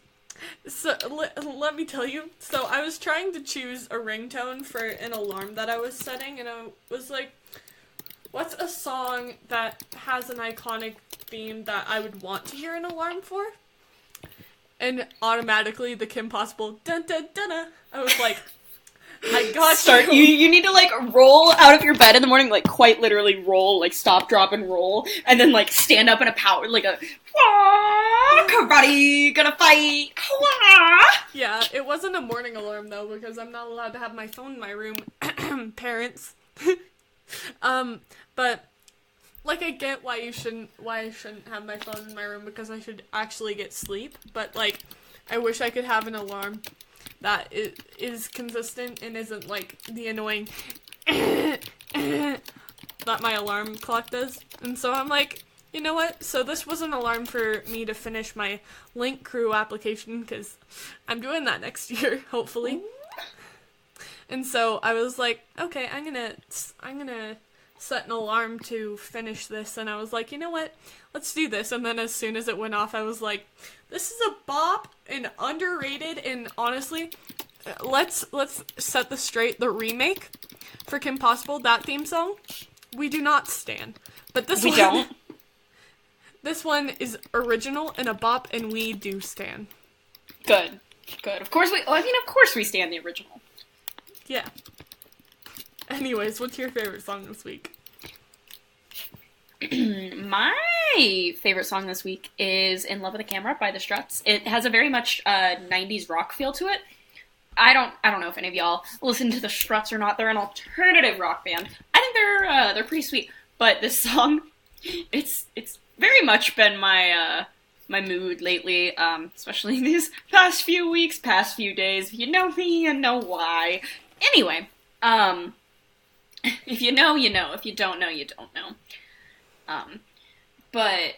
so, let me tell you, so I was trying to choose a ringtone for an alarm that I was setting, and I was like, what's a song that has an iconic theme that I would want to hear an alarm for? And automatically, the Kim Possible, dun dun dun dun. I was like, I got you. You need to, like, roll out of your bed in the morning, like, quite literally roll, like, stop, drop, and roll, and then, like, stand up in a power, like a, karate, gonna fight, Yeah, it wasn't a morning alarm, though, because I'm not allowed to have my phone in my room. Parents. But, like, I get why I shouldn't have my phone in my room, because I should actually get sleep, but, like, I wish I could have an alarm that is consistent and isn't, like, the annoying that my alarm clock does. And so I'm like, you know what? So this was an alarm for me to finish my Link Crew application, because I'm doing that next year, hopefully. And so I was like, okay, I'm gonna set an alarm to finish this, and I was like, you know what? Let's do this. And then as soon as it went off, I was like, this is a bop and underrated, and honestly, let's set this straight. The remake for Kim Possible, that theme song, we do not stan. But this we don't. This one is original and a bop, and we do stan. Good. Of course we stand the original. Yeah. Anyways, what's your favorite song this week? My favorite song this week is In Love with the Camera by The Struts. It has a very much 90s rock feel to it. I don't know if any of y'all listen to The Struts or not. They're an alternative rock band. I think they're pretty sweet. But this song, it's very much been my mood lately, especially these past few weeks, past few days. If you know me, you know why. Anyway, if you know, you know. If you don't know, you don't know. But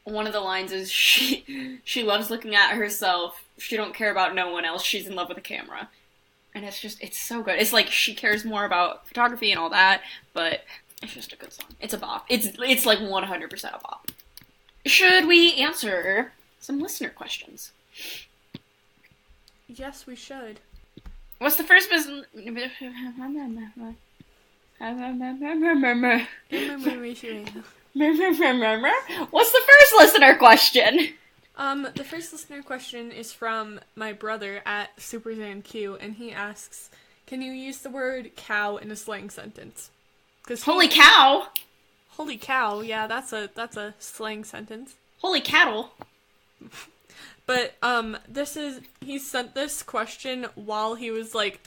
one of the lines is she loves looking at herself. She don't care about no one else. She's in love with the camera. And it's so good. It's like she cares more about photography and all that, but it's just a good song. It's a bop. It's like 100% a bop. Should we answer some listener questions? Yes, we should. What's the first business? What's the first listener question? The first listener question is from my brother at SuperZanQ, and he asks, can you use the word cow in a slang sentence? Holy cow! Holy cow, yeah, that's a slang sentence. Holy cattle. But, he sent this question while he was, like,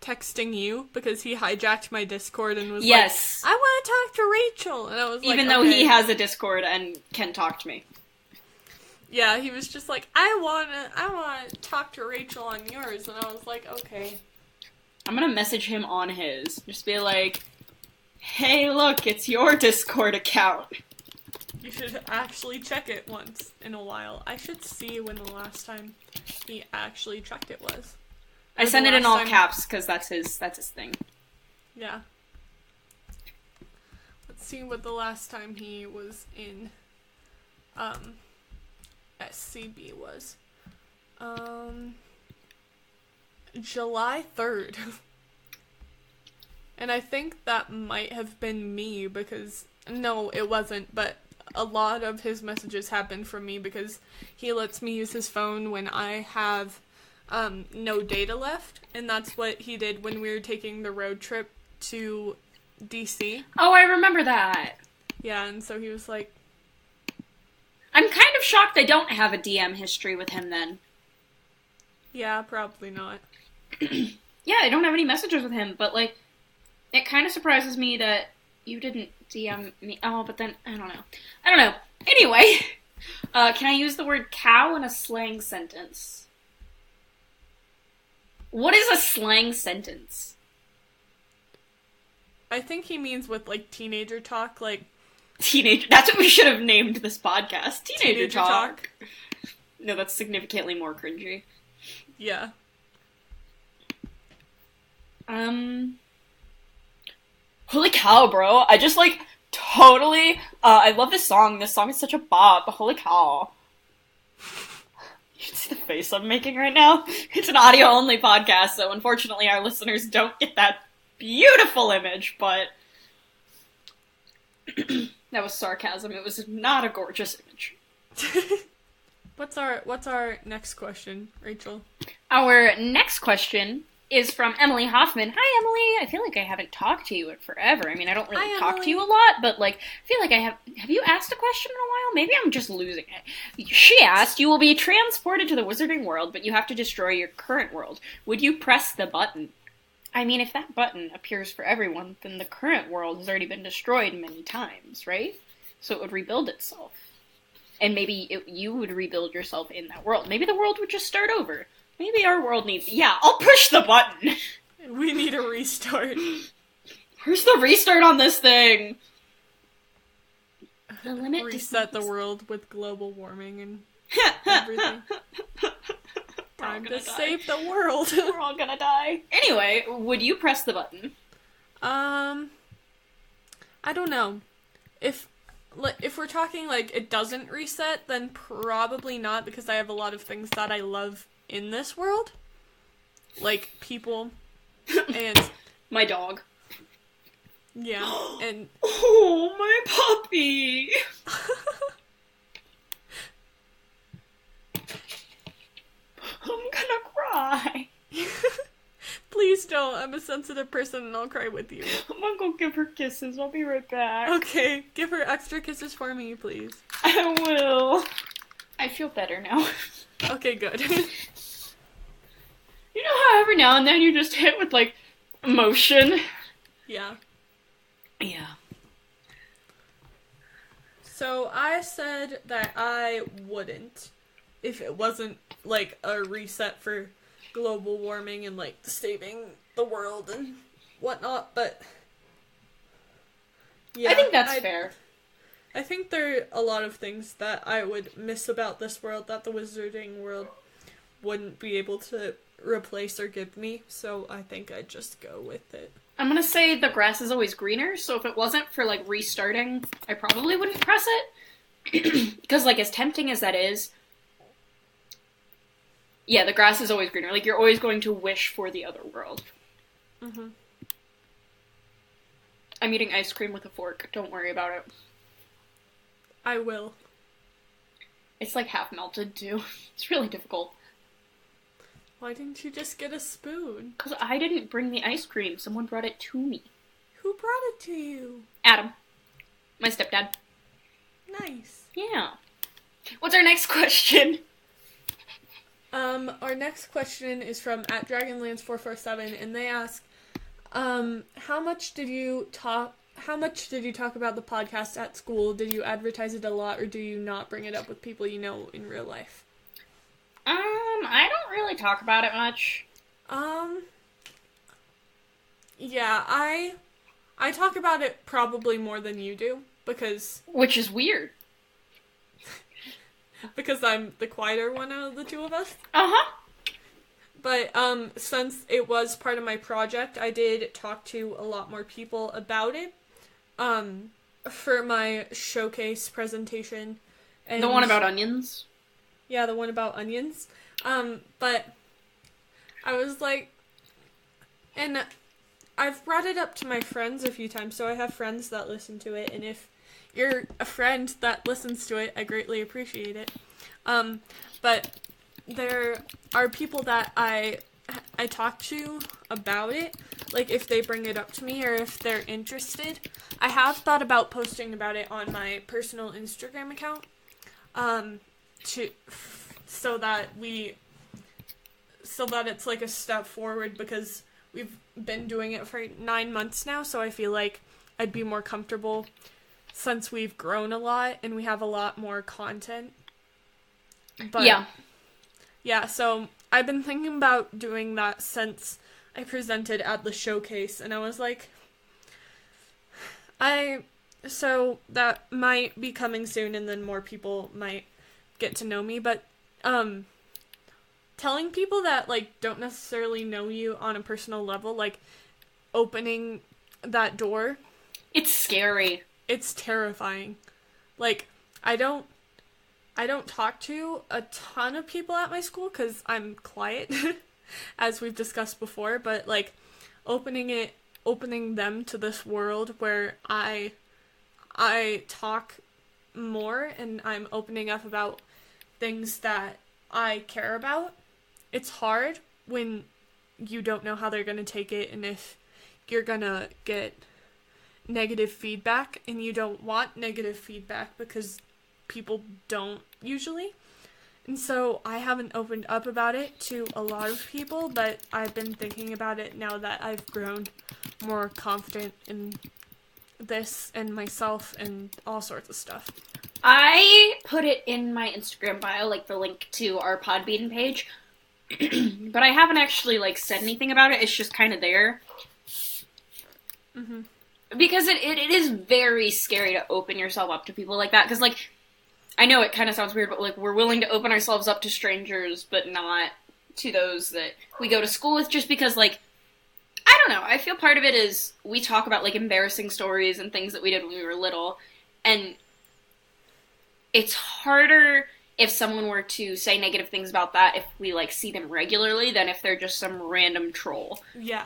texting you, because he hijacked my Discord and was like, I want to talk to Rachel, and I was like, even though he has a Discord and can talk to me. Yeah, he was just like, I want to talk to Rachel on yours, and I was like, okay. I'm gonna message him on his. Just be like, hey, look, it's your Discord account. You should actually check it once in a while. I should see when the last time he actually checked it was. I send it in all caps, because that's his thing. Yeah. Let's see what the last time he was in, SCB was. July 3rd. And I think that might have been me because, no, it wasn't, but a lot of his messages have been from me because he lets me use his phone when I have no data left, and that's what he did when we were taking the road trip to DC. Oh, I remember that. Yeah, and so he was like, I'm kind of shocked I don't have a DM history with him then. Yeah, probably not. Yeah, I don't have any messages with him, but, like, it kind of surprises me that you didn't DM me. Oh, but then, I don't know. Anyway, can I use the word cow in a slang sentence? What is a slang sentence? I think he means with, like, teenager talk, like... That's what we should have named this podcast. Teenager talk. No, that's significantly more cringy. Yeah. Holy cow, bro. I just, like, totally... I love this song. This song is such a bop. Holy cow. You should see the face I'm making right now. It's an audio-only podcast, so unfortunately our listeners don't get that beautiful image, but... That was sarcasm. It was not a gorgeous image. What's our next question, Rachel? Our next question is from Emily Hoffman. Hi, Emily. I feel like I haven't talked to you in forever. I mean, I don't really talk to you a lot, but, like, I feel like I have... Have you asked a question in a while? Maybe I'm just losing it. She asked, you will be transported to the wizarding world, but you have to destroy your current world. Would you press the button? I mean, if that button appears for everyone, then the current world has already been destroyed many times, right? So it would rebuild itself. And maybe you would rebuild yourself in that world. Maybe the world would just start over. Maybe our world needs... Yeah, I'll push the button! We need a restart. Where's the restart on this thing? The limit Reset the world with global warming and everything. Time to save the world. We're all gonna die. Anyway, would you press the button? I don't know. If we're talking, like, it doesn't reset, then probably not, because I have a lot of things that I love in this world. Like, people, and... My dog. Yeah, and... Oh, my puppy! I'm gonna cry. Please don't. I'm a sensitive person and I'll cry with you. I'm gonna go give her kisses. I'll be right back. Okay, give her extra kisses for me, please. I will. I feel better now. Okay, good. You know how every now and then you just hit with, like, emotion? Yeah. Yeah. So I said that I wouldn't if it wasn't, like, a reset for global warming and, like, saving the world and whatnot, but yeah, I think that's fair. I think there are a lot of things that I would miss about this world that the wizarding world wouldn't be able to replace or give me, so I think I'd just go with it. I'm gonna say the grass is always greener, so if it wasn't for, like, restarting, I probably wouldn't press it. Because, like, as tempting as that is, yeah, the grass is always greener. Like, you're always going to wish for the other world. Mm-hmm. I'm eating ice cream with a fork. Don't worry about it. I will. It's, like, half melted, too. It's really difficult. Why didn't you just get a spoon? Because I didn't bring the ice cream. Someone brought it to me. Who brought it to you? Adam. My stepdad. Nice. Yeah. What's our next question? Our next question is from @Dragonlance447, and they ask, how much did you talk about the podcast at school? Did you advertise it a lot, or do you not bring it up with people you know in real life? I don't really talk about it much. Yeah, I talk about it probably more than you do, because... Which is weird. Because I'm the quieter one out of the two of us. Uh-huh. But, since it was part of my project, I did talk to a lot more people about it, for my showcase presentation. And The one about onions? yeah, the one about onions. But I was like, and I've brought it up to my friends a few times, so I have friends that listen to it, and if you're a friend that listens to it, I greatly appreciate it. But there are people that I talk to about it, like if they bring it up to me or if they're interested. I have thought about posting about it on my personal Instagram account, so that it's like a step forward, because we've been doing it for 9 months now, so I feel like I'd be more comfortable since we've grown a lot and we have a lot more content. But yeah, so I've been thinking about doing that since I presented at the showcase, and I was like, so that might be coming soon, and then more people might get to know me, but telling people that, like, don't necessarily know you on a personal level, like, opening that door, It's scary. it's terrifying. Like, I don't talk to a ton of people at my school because I'm quiet, as we've discussed before, but, like, opening them to this world where I talk more and I'm opening up about things that I care about. It's hard when you don't know how they're going to take it, and if you're going to get negative feedback, and you don't want negative feedback because people don't usually. And so I haven't opened up about it to a lot of people, but I've been thinking about it now that I've grown more confident in this and myself and all sorts of stuff. I put it in my Instagram bio, like the link to our Podbean page, but I haven't actually, like, said anything about it. It's just kind of there. Mm-hmm. Because it is very scary to open yourself up to people like that, because, like, I know it kind of sounds weird, but, like, we're willing to open ourselves up to strangers, but not to those that we go to school with, just because, like, I don't know, I feel part of it is we talk about, like, embarrassing stories and things that we did when we were little, and it's harder if someone were to say negative things about that if we, like, see them regularly than if they're just some random troll. Yeah.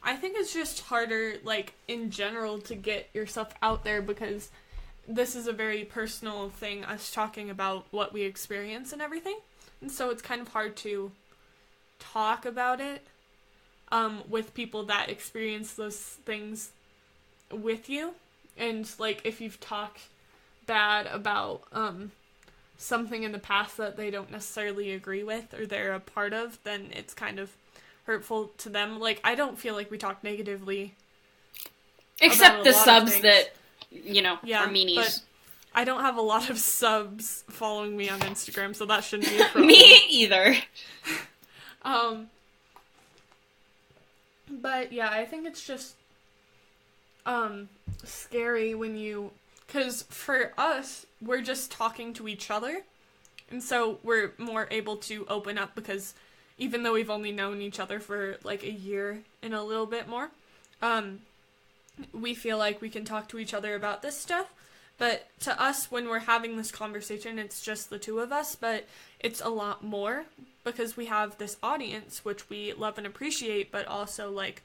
I think it's just harder, like, in general to get yourself out there, because this is a very personal thing, us talking about what we experience and everything. And so it's kind of hard to talk about it with people that experience those things with you. And, like, if you've talked bad about something in the past that they don't necessarily agree with or they're a part of, then it's kind of hurtful to them. Like, I don't feel like we talk negatively Except the subs things that, you know, are meanies. But I don't have a lot of subs following me on Instagram, so that shouldn't be a problem. Me either. But yeah, I think it's just scary when you, because for us, we're just talking to each other, and so we're more able to open up because even though we've only known each other for like a year and a little bit more, we feel like we can talk to each other about this stuff. But to us, when we're having this conversation, it's just the two of us, but it's a lot more because we have this audience, which we love and appreciate, but also, like,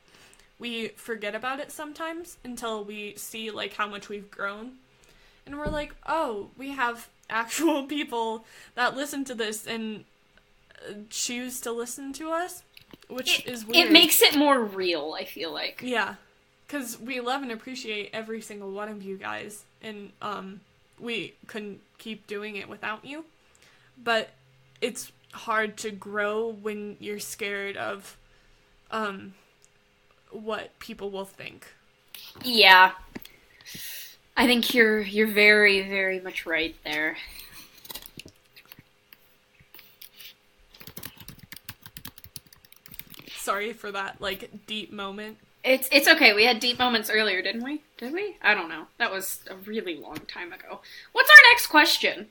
we forget about it sometimes until we see, like, how much we've grown. And we're like, oh, we have actual people that listen to this and choose to listen to us, which is weird. It makes it more real, I feel like. Yeah. Because we love and appreciate every single one of you guys, and we couldn't keep doing it without you. But it's hard to grow when you're scared of what people will think. Yeah. I think you're very, very much right there. Sorry for that, like, deep moment. It's okay. We had deep moments earlier, didn't we? Did we? I don't know. That was a really long time ago. What's our next question?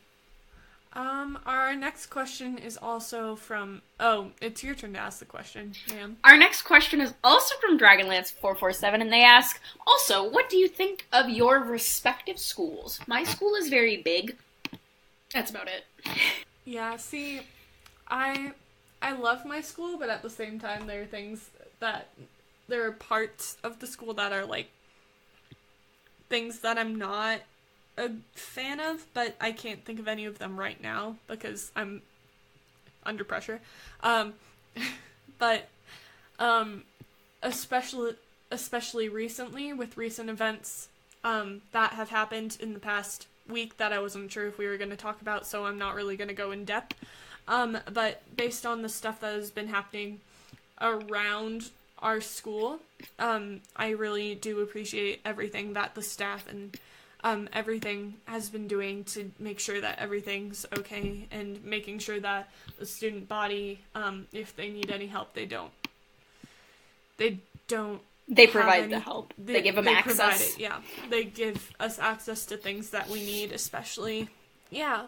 Our next question is also from... Oh, it's your turn to ask the question, ma'am. Our next question is also from Dragonlance447, and they ask, also, what do you think of your respective schools? My school is very big. That's about it. Yeah, see, I love my school, but at the same time, there are things that... There are parts of the school that are, like, things that I'm not a fan of, but I can't think of any of them right now because I'm under pressure. But especially recently with recent events that have happened in the past week that I wasn't sure if we were going to talk about, so I'm not really going to go in depth. But based on the stuff that has been happening around our school, I really do appreciate everything that the staff and everything has been doing to make sure that everything's okay, and making sure that the student body, if they need any help, they provide the help. They give them access. Provide it, yeah. They give us access to things that we need, especially,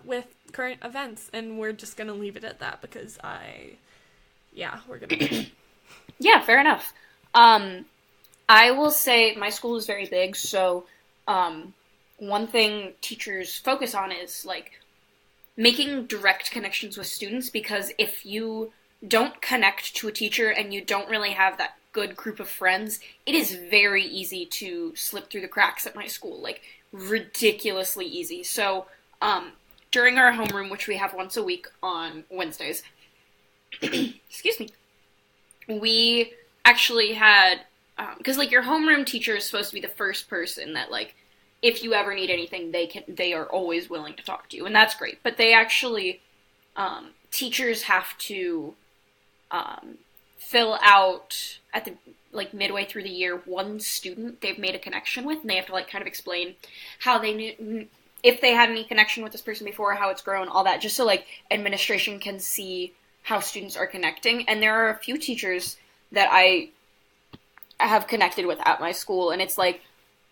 with current events, and we're just gonna leave it at that because we're gonna... Yeah, fair enough. I will say my school is very big, so one thing teachers focus on is, like, making direct connections with students, because if you don't connect to a teacher and you don't really have that good group of friends, it is very easy to slip through the cracks at my school, like, ridiculously easy. So, during our homeroom, which we have once a week on Wednesdays, excuse me, we actually had, because, like, your homeroom teacher is supposed to be the first person that, like, if you ever need anything, they are always willing to talk to you, and that's great. But they actually, teachers have to fill out at the, like, midway through the year, one student they've made a connection with, and they have to, like, kind of explain how they knew, if they had any connection with this person before, how it's grown, all that, just so, like, administration can see how students are connecting. And there are a few teachers that I have connected with at my school, and it's like,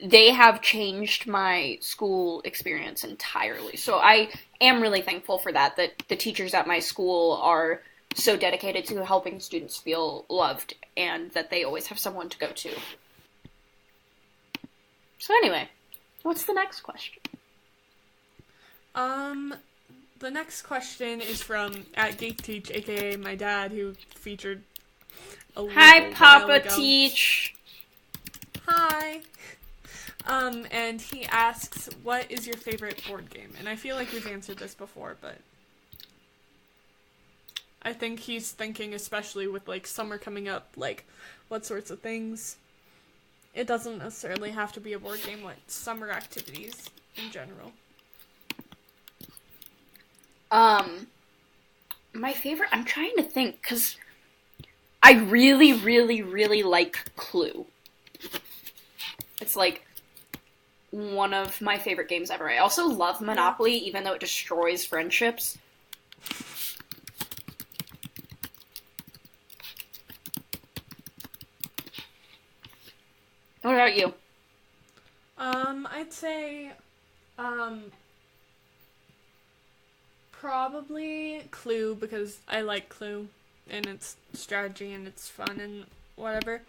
they have changed my school experience entirely. So I am really thankful for that the teachers at my school are so dedicated to helping students feel loved, and that they always have someone to go to. So anyway, what's the next question? The next question is from @GateTeach, aka my dad, who featured a little Hi, Papa while ago. Teach. Hi. And he asks, what is your favorite board game? And I feel like we've answered this before, but I think he's thinking, especially with, like, summer coming up, like, what sorts of things. It doesn't necessarily have to be a board game, like summer activities in general. My favorite, I'm trying to think, because I really, really, really like Clue. It's, like, one of my favorite games ever. I also love Monopoly, even though it destroys friendships. What about you? I'd say, probably Clue, because I like Clue, and it's strategy and it's fun and whatever.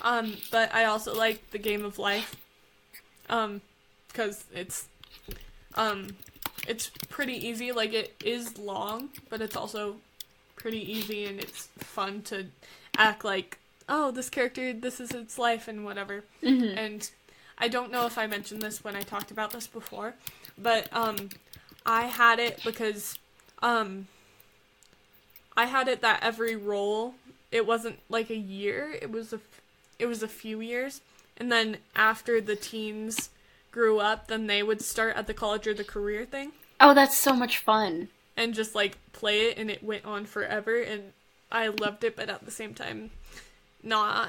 But I also like the Game of Life, because it's pretty easy. Like, it is long, but it's also pretty easy, and it's fun to act like, oh, this character, this is its life and whatever. Mm-hmm. And I don't know if I mentioned this when I talked about this before, but I had it because I had it that every role, it wasn't like a year, it was a few years, and then after the teens grew up, then they would start at the college or the career thing. Oh, that's so much fun. And just, like, play it, and it went on forever, and I loved it, but at the same time, not.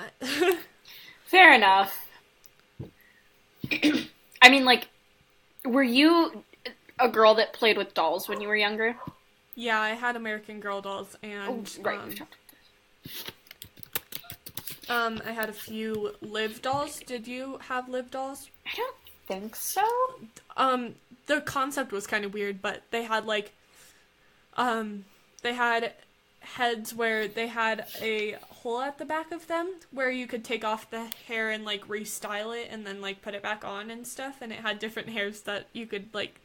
Fair enough. I mean, like, were you a girl that played with dolls when you were younger? Yeah, I had American Girl dolls, and, right. I had a few Liv dolls. Did you have Liv dolls? I don't think so. The concept was kind of weird, but they had, like, they had heads where they had a hole at the back of them where you could take off the hair and, like, restyle it and then, like, put it back on and stuff, and it had different hairs that you could, like,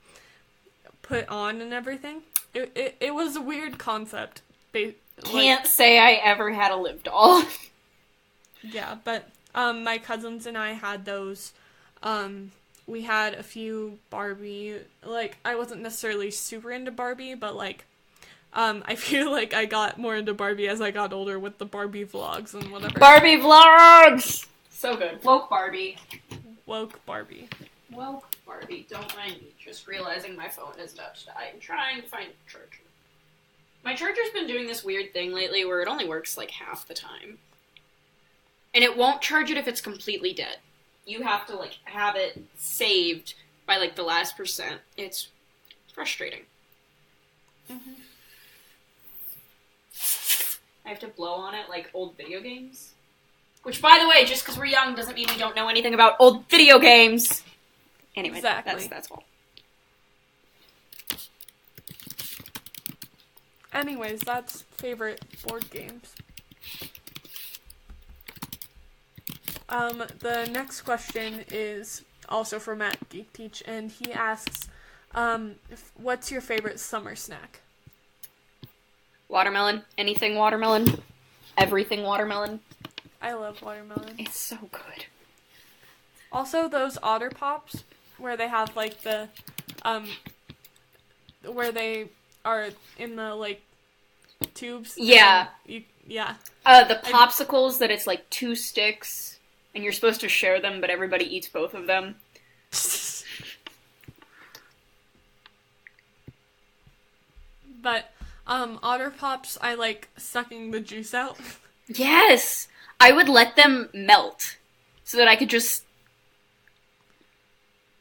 put on and everything. It was a weird concept. Can't say I ever had a Liv doll. Yeah, but my cousins and I had those. We had a few Barbie. Like, I wasn't necessarily super into Barbie, but, like, I feel like I got more into Barbie as I got older with the Barbie vlogs and whatever. Barbie vlogs! So good. Woke Barbie. Woke Barbie. Woke Barbie. Don't mind me. Just realizing my phone is about to die. I'm trying to find a charger. My charger's been doing this weird thing lately where it only works, like, half the time. And it won't charge it if it's completely dead. You have to, like, have it saved by, like, the last %. It's frustrating. Mm-hmm. I have to blow on it like old video games. Which, by the way, just because we're young doesn't mean we don't know anything about old video games. Anyway, exactly. That's all. Anyways, that's favorite board games. The next question is also from Matt Geek Teach, and he asks, what's your favorite summer snack? Watermelon. Anything watermelon. Everything watermelon. I love watermelon. It's so good. Also, those Otter Pops, where they have, like, the, where they are in the, like, tubes. Yeah. Yeah. The popsicles that it's, like, 2 sticks, and you're supposed to share them, but everybody eats both of them. But, Otter Pops, I like sucking the juice out. Yes! I would let them melt, so that I could just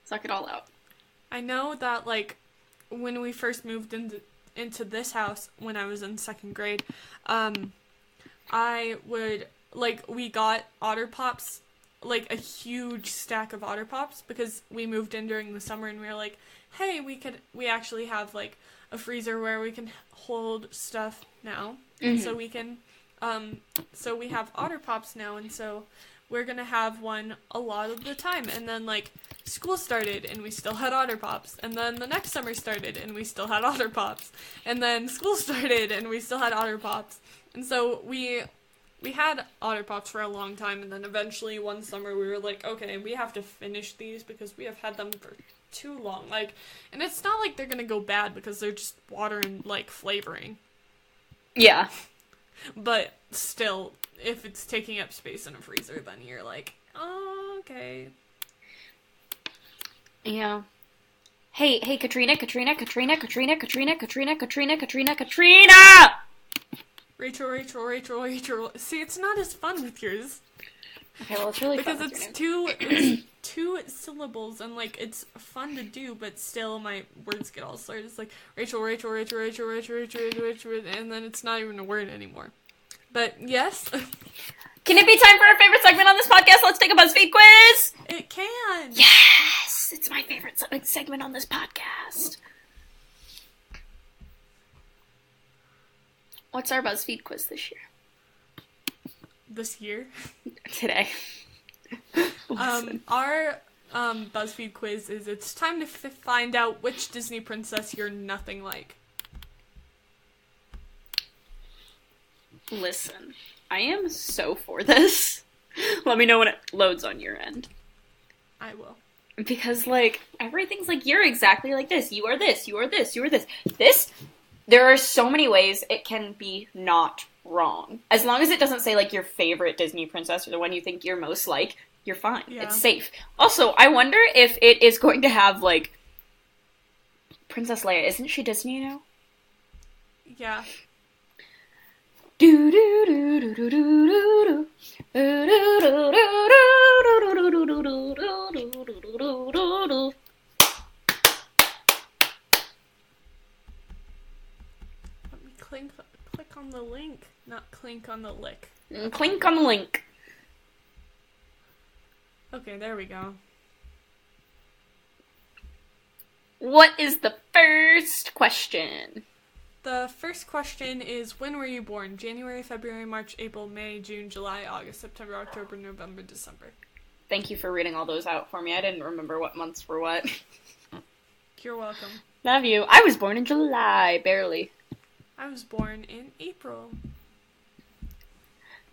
suck it all out. I know that, like, when we first moved into this house, when I was in 2nd grade, I would, like, we got Otter Pops, like, a huge stack of Otter Pops, because we moved in during the summer, and we were like, hey, we actually have, like, a freezer where we can hold stuff now, Mm-hmm. so we can, so we have Otter Pops now, and so we're gonna have one a lot of the time, and then, like, school started, and we still had Otter Pops, and then the next summer started, and we still had Otter Pops, and then school started, and we still had Otter Pops, and so we had Otter Pops for a long time, and then eventually one summer we were like, okay, we have to finish these because we have had them for too long, like, and it's not like they're gonna go bad because they're just water and, like, flavoring. Yeah. But still, if it's taking up space in a freezer, then you're like, oh, okay. Yeah. Hey, Katrina! Rachel. See, it's not as fun with yours. Okay, well, it's really because fun it's two syllables, and, like, it's fun to do, but still my words get all slurred. It's like Rachel, and then it's not even a word anymore. But yes. Can it be time for our favorite segment on this podcast? Let's take a BuzzFeed quiz! It can! Yes! It's my favorite segment on this podcast. What's our BuzzFeed quiz this year? This year? Today. Our BuzzFeed quiz is it's time to find out which Disney princess you're nothing like. Listen, I am so for this. Let me know when it loads on your end. I will. Because, like, everything's like, you're exactly like this. You are this. You are this. You are this. This, there are so many ways it can be not wrong. As long as it doesn't say, like, your favorite Disney princess or the one you think you're most like, you're fine. Yeah. It's safe. Also, I wonder if it is going to have, like, Princess Leia. Isn't she Disney now? Yeah. Do do do do do do do. Let me click on the link, not clink on the lick. Clink on the link. Okay, there we go. What is the first question? The first question is, when were you born? January, February, March, April, May, June, July, August, September, October, November, December. Thank you for reading all those out for me. I didn't remember what months were what. You're welcome. Love you. I was born in July, barely. I was born in April.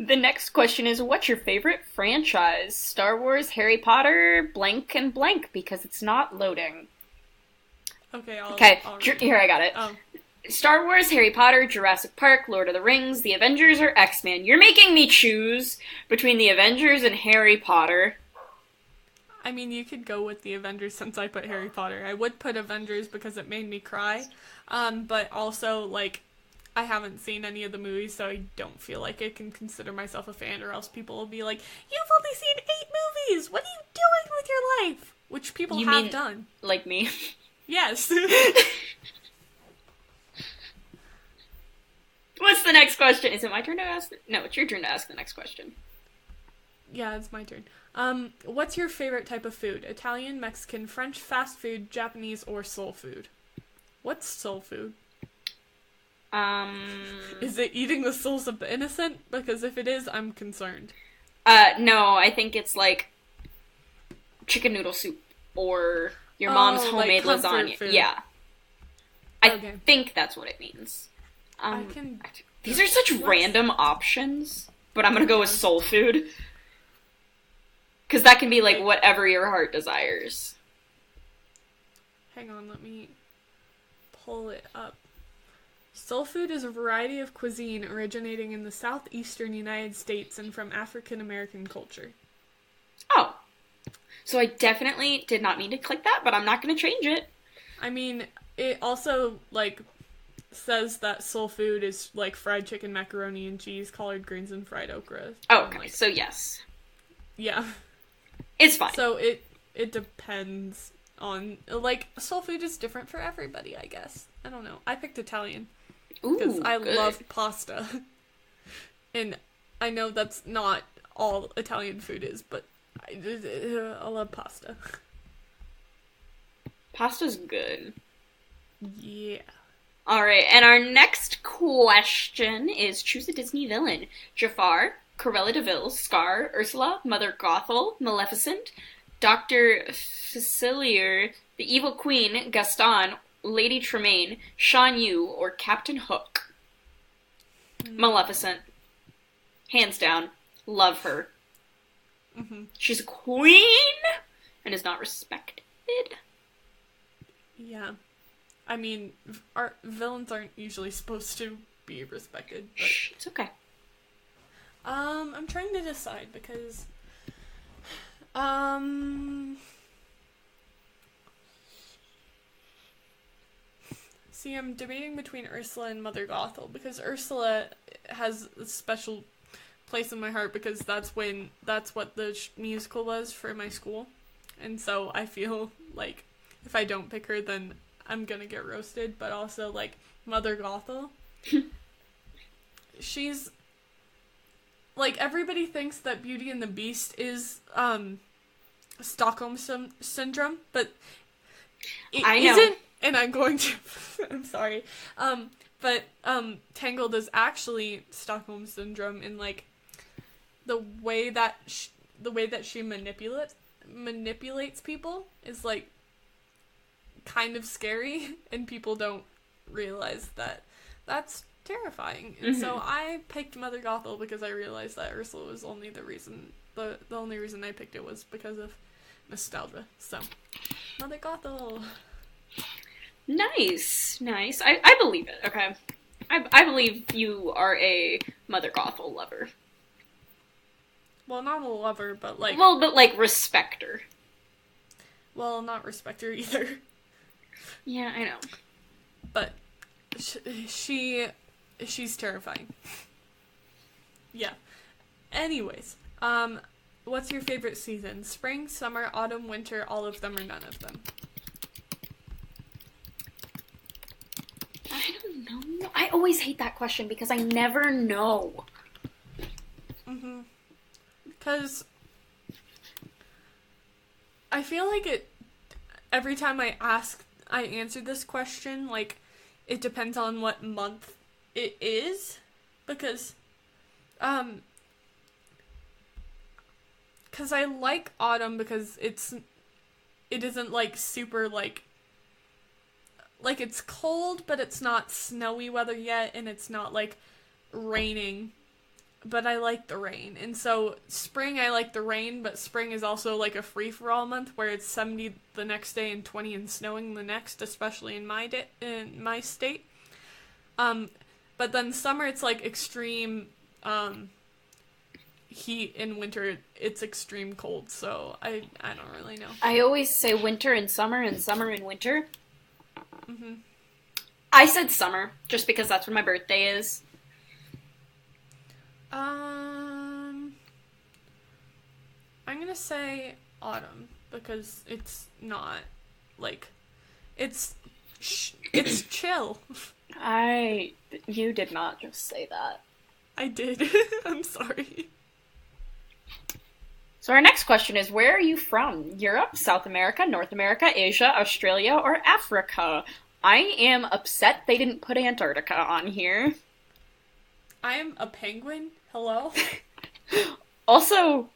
The next question is, what's your favorite franchise? Star Wars, Harry Potter, blank and blank, because it's not loading. Okay, here, I got it. Oh. Star Wars, Harry Potter, Jurassic Park, Lord of the Rings, The Avengers, or X-Men. You're making me choose between The Avengers and Harry Potter. I mean, you could go with The Avengers since I put Harry Potter. I would put Avengers because it made me cry. But also, like, I haven't seen any of the movies, so I don't feel like I can consider myself a fan, or else people will be like, you've only seen 8 movies! What are you doing with your life? Which people have done. Like me? Yes. What's the next question? Is it my turn to ask? No, it's your turn to ask the next question. Yeah, it's my turn. What's your favorite type of food? Italian, Mexican, French, fast food, Japanese, or soul food? What's soul food? Is it eating the souls of the innocent? Because if it is, I'm concerned. No, I think it's like chicken noodle soup or your mom's homemade like lasagna. Food. Yeah. I think that's what it means. These are such random options, but I'm gonna go with soul food. Because that can be like whatever your heart desires. Hang on, let me pull it up. Soul food is a variety of cuisine originating in the southeastern United States and from African American culture. Oh. So I definitely did not mean to click that, but I'm not going to change it. I mean, it also, like, says that soul food is, like, fried chicken, macaroni and cheese, collard greens, and fried okra. Oh, okay. So yes. Yeah. It's fine. So it depends on, like, soul food is different for everybody, I guess. I don't know. I picked Italian. Because I love pasta. And I know that's not all Italian food is, but I love pasta. Pasta's good. Yeah. Alright, and our next question is, choose a Disney villain. Jafar, Cruella de Vil, Scar, Ursula, Mother Gothel, Maleficent, Dr. Facilier, the Evil Queen, Gaston, Lady Tremaine, Shan Yu, or Captain Hook. Maleficent. Hands down. Love her. Mm-hmm. She's a queen and is not respected. Yeah. I mean, our villains aren't usually supposed to be respected. But... Shh, it's okay. I'm trying to decide because... See, I'm debating between Ursula and Mother Gothel, because Ursula has a special place in my heart because that's what the musical was for my school. And so I feel like if I don't pick her, then I'm gonna get roasted. But also, like, Mother Gothel, she's, like, everybody thinks that Beauty and the Beast is, Stockholm syndrome, but it and I'm going to, I'm sorry, but Tangled is actually Stockholm Syndrome in, like, the way that she manipulates people is, like, kind of scary, and people don't realize that that's terrifying. And so I picked Mother Gothel because I realized that Ursula was only the reason, the only reason I picked it was because of nostalgia. So, Mother Gothel. Nice. I believe it, okay? I believe you are a Mother Gothel lover. Well, not a lover, but like... Well, but like, respecter. Well, not respecter either. Yeah, I know. But she's terrifying. Yeah. Anyways, what's your favorite season? Spring, summer, autumn, winter, all of them, or none of them? I don't know. I always hate that question because I never know. Because I feel like every time I answer this question, like, it depends on what month it is, because I like autumn because it isn't, like, super, like, it's cold, but it's not snowy weather yet, and it's not, like, raining, but I like the rain. And so spring, I like the rain, but spring is also, like, a free-for-all month where it's 70 the next day and 20 and snowing the next, especially in my state. But then summer, it's, like, extreme heat. In winter, it's extreme cold, so I don't really know. I always say winter and summer and winter. I said summer, just because that's when my birthday is. I'm gonna say autumn, because it's not, like, it's chill. You did not just say that. I did. I'm sorry. So our next question is, where are you from? Europe, South America, North America, Asia, Australia, or Africa? I am upset they didn't put Antarctica on here. I am a penguin. Hello? Also,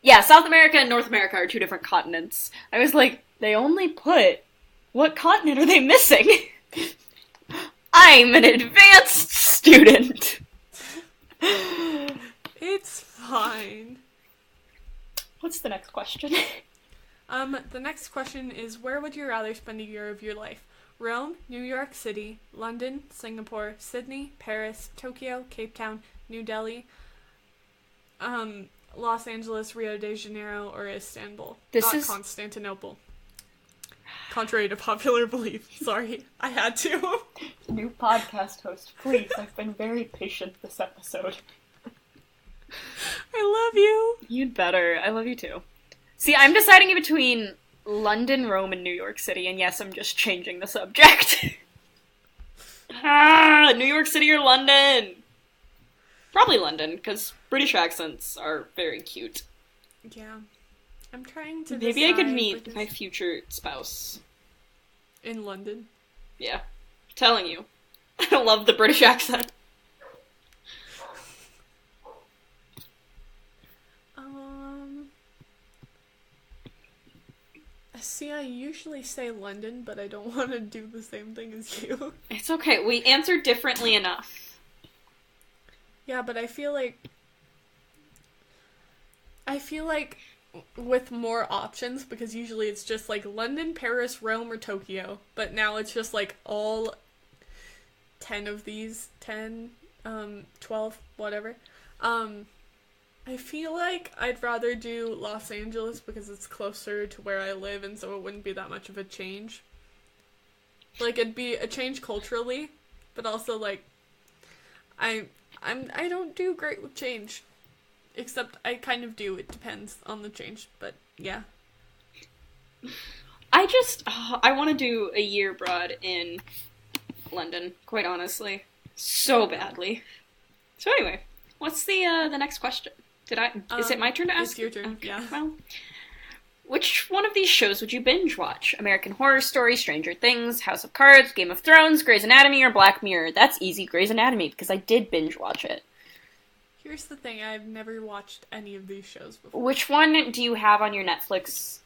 yeah, South America and North America are two different continents. I was like, they only put... What continent are they missing? I'm an advanced student. It's fine. What's the next question? The next question is, where would you rather spend a year of your life? Rome, New York City, London, Singapore, Sydney, Paris, Tokyo, Cape Town, New Delhi, Los Angeles, Rio de Janeiro, or Istanbul? Not Constantinople. Contrary to popular belief. Sorry, I had to. New podcast host, please. I've been very patient this episode. I love you. You'd better. I love you too. See, I'm deciding between London, Rome, and New York City, and yes, I'm just changing the subject. New York City or London? Probably London, because British accents are very cute. Yeah. I'm trying to Maybe I could meet my future spouse. In London? Yeah. I'm telling you. I love the British accent. See, I usually say London, but I don't want to do the same thing as you. It's okay. We answered differently enough. Yeah, but I feel like with more options, because usually it's just like London, Paris, Rome, or Tokyo, but now it's just like all 10 of these, 10, 12, whatever. I feel like I'd rather do Los Angeles because it's closer to where I live, and so it wouldn't be that much of a change. Like, it'd be a change culturally, but also, like, I don't do great with change. Except I kind of do. It depends on the change, but yeah. I want to do a year abroad in London, quite honestly. So badly. So anyway, what's the next question? Is it my turn to ask? It's your turn, okay. yeah. Well, Which one of these shows would you binge watch? American Horror Story, Stranger Things, House of Cards, Game of Thrones, Grey's Anatomy, or Black Mirror? That's easy, Grey's Anatomy, because I did binge watch it. Here's the thing, I've never watched any of these shows before. Which one do you have on your Netflix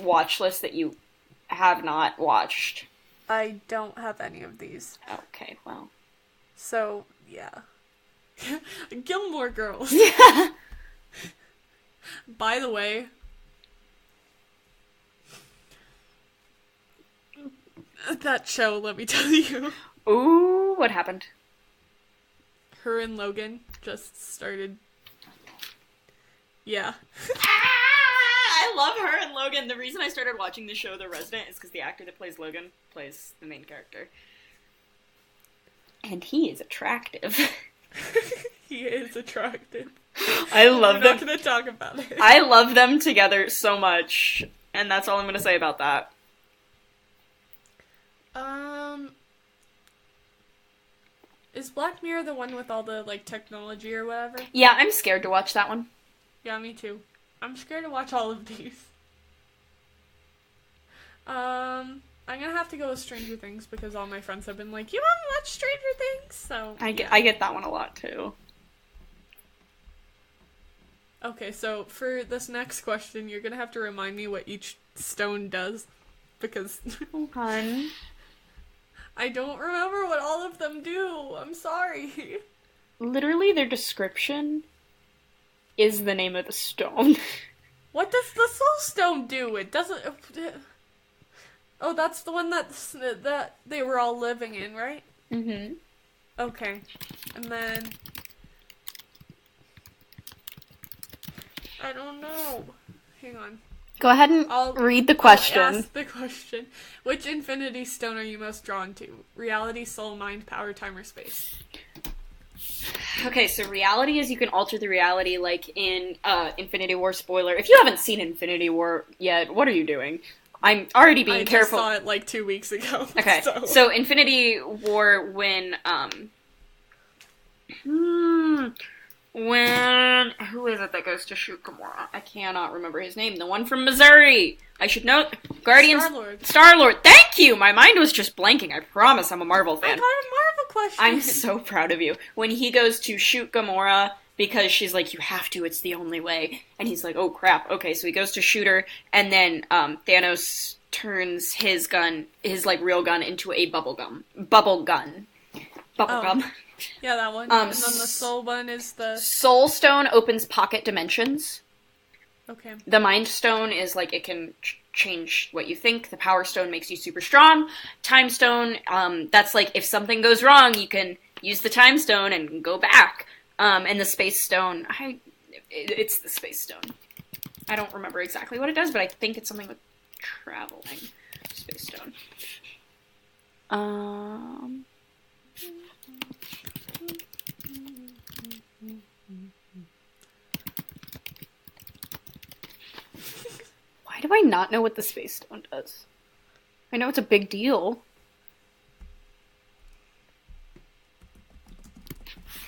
watch list that you have not watched? I don't have any of these. Okay, well. So, yeah. Gilmore Girls. Yeah. By the way, that show, let me tell you. Ooh, what happened? Her and Logan just started. Yeah. I love her and Logan. The reason I started watching the show The Resident is because the actor that plays Logan plays the main character. And he is attractive. He is attractive. I love them. We're not gonna talk about it. I love them together so much. And that's all I'm gonna say about that. Is Black Mirror the one with all the, like, technology or whatever? Yeah, I'm scared to watch that one. Yeah, me too. I'm scared to watch all of these. I'm gonna have to go with Stranger Things because all my friends have been like, you haven't watched Stranger Things? So, I get that one a lot, too. Okay, so for this next question, you're gonna have to remind me what each stone does. Because Hun. I don't remember what all of them do. I'm sorry. Literally, their description is the name of the stone. What does the soul stone do? It doesn't... Oh, that's the one that they were all living in, right? Mm-hmm. Okay. And then... I don't know. Hang on. Go ahead and read the question. I'll ask the question. Which infinity stone are you most drawn to? Reality, soul, mind, power, time, or space? Okay, so reality is you can alter the reality, like in Infinity War spoiler. If you haven't seen Infinity War yet, what are you doing? I'm already being careful. I just saw it like 2 weeks ago. Okay, so Infinity War when who is it that goes to shoot Gamora? I cannot remember his name. The one from Missouri. I should know. Guardians. Star-Lord. Thank you. My mind was just blanking. I promise. I'm a Marvel fan. I got a Marvel question. I'm so proud of you. When he goes to shoot Gamora because she's like, you have to. It's the only way. And he's like, oh crap. Okay, so he goes to shoot her, and then Thanos turns his gun, his like real gun, into a bubble gun. Yeah, that one. And then the soul one is the... Soul Stone opens pocket dimensions. Okay. The Mind Stone is, like, it can change what you think. The Power Stone makes you super strong. Time Stone, that's, like, if something goes wrong, you can use the Time Stone and go back. And the Space Stone, it's the Space Stone. I don't remember exactly what it does, but I think it's something with traveling. Space Stone. Why do I not know what the Space Stone does? I know it's a big deal.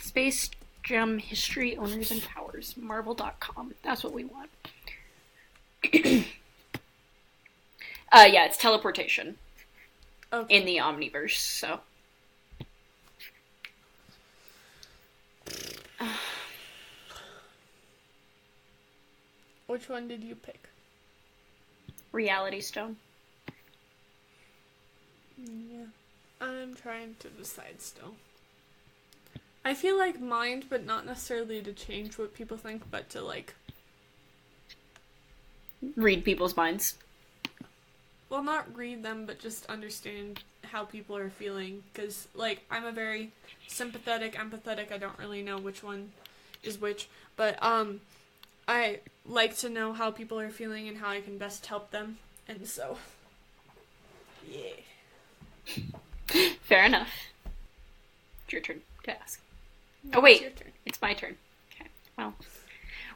Space Gem History, Owners, and Powers. Marvel.com. That's what we want. Yeah, it's teleportation. Okay. In the Omniverse, so... Which one did you pick? Reality Stone. Yeah. I'm trying to decide still. I feel like mind, but not necessarily to change what people think, but to, like... Read people's minds. Well, not read them, but just understand how people are feeling. Because, like, I'm a very sympathetic, empathetic, I don't really know which one is which. But, I like to know how people are feeling and how I can best help them. And so, yeah. Fair enough. It's your turn to ask. No, Oh, wait. It's your turn. It's my turn. Okay. Well.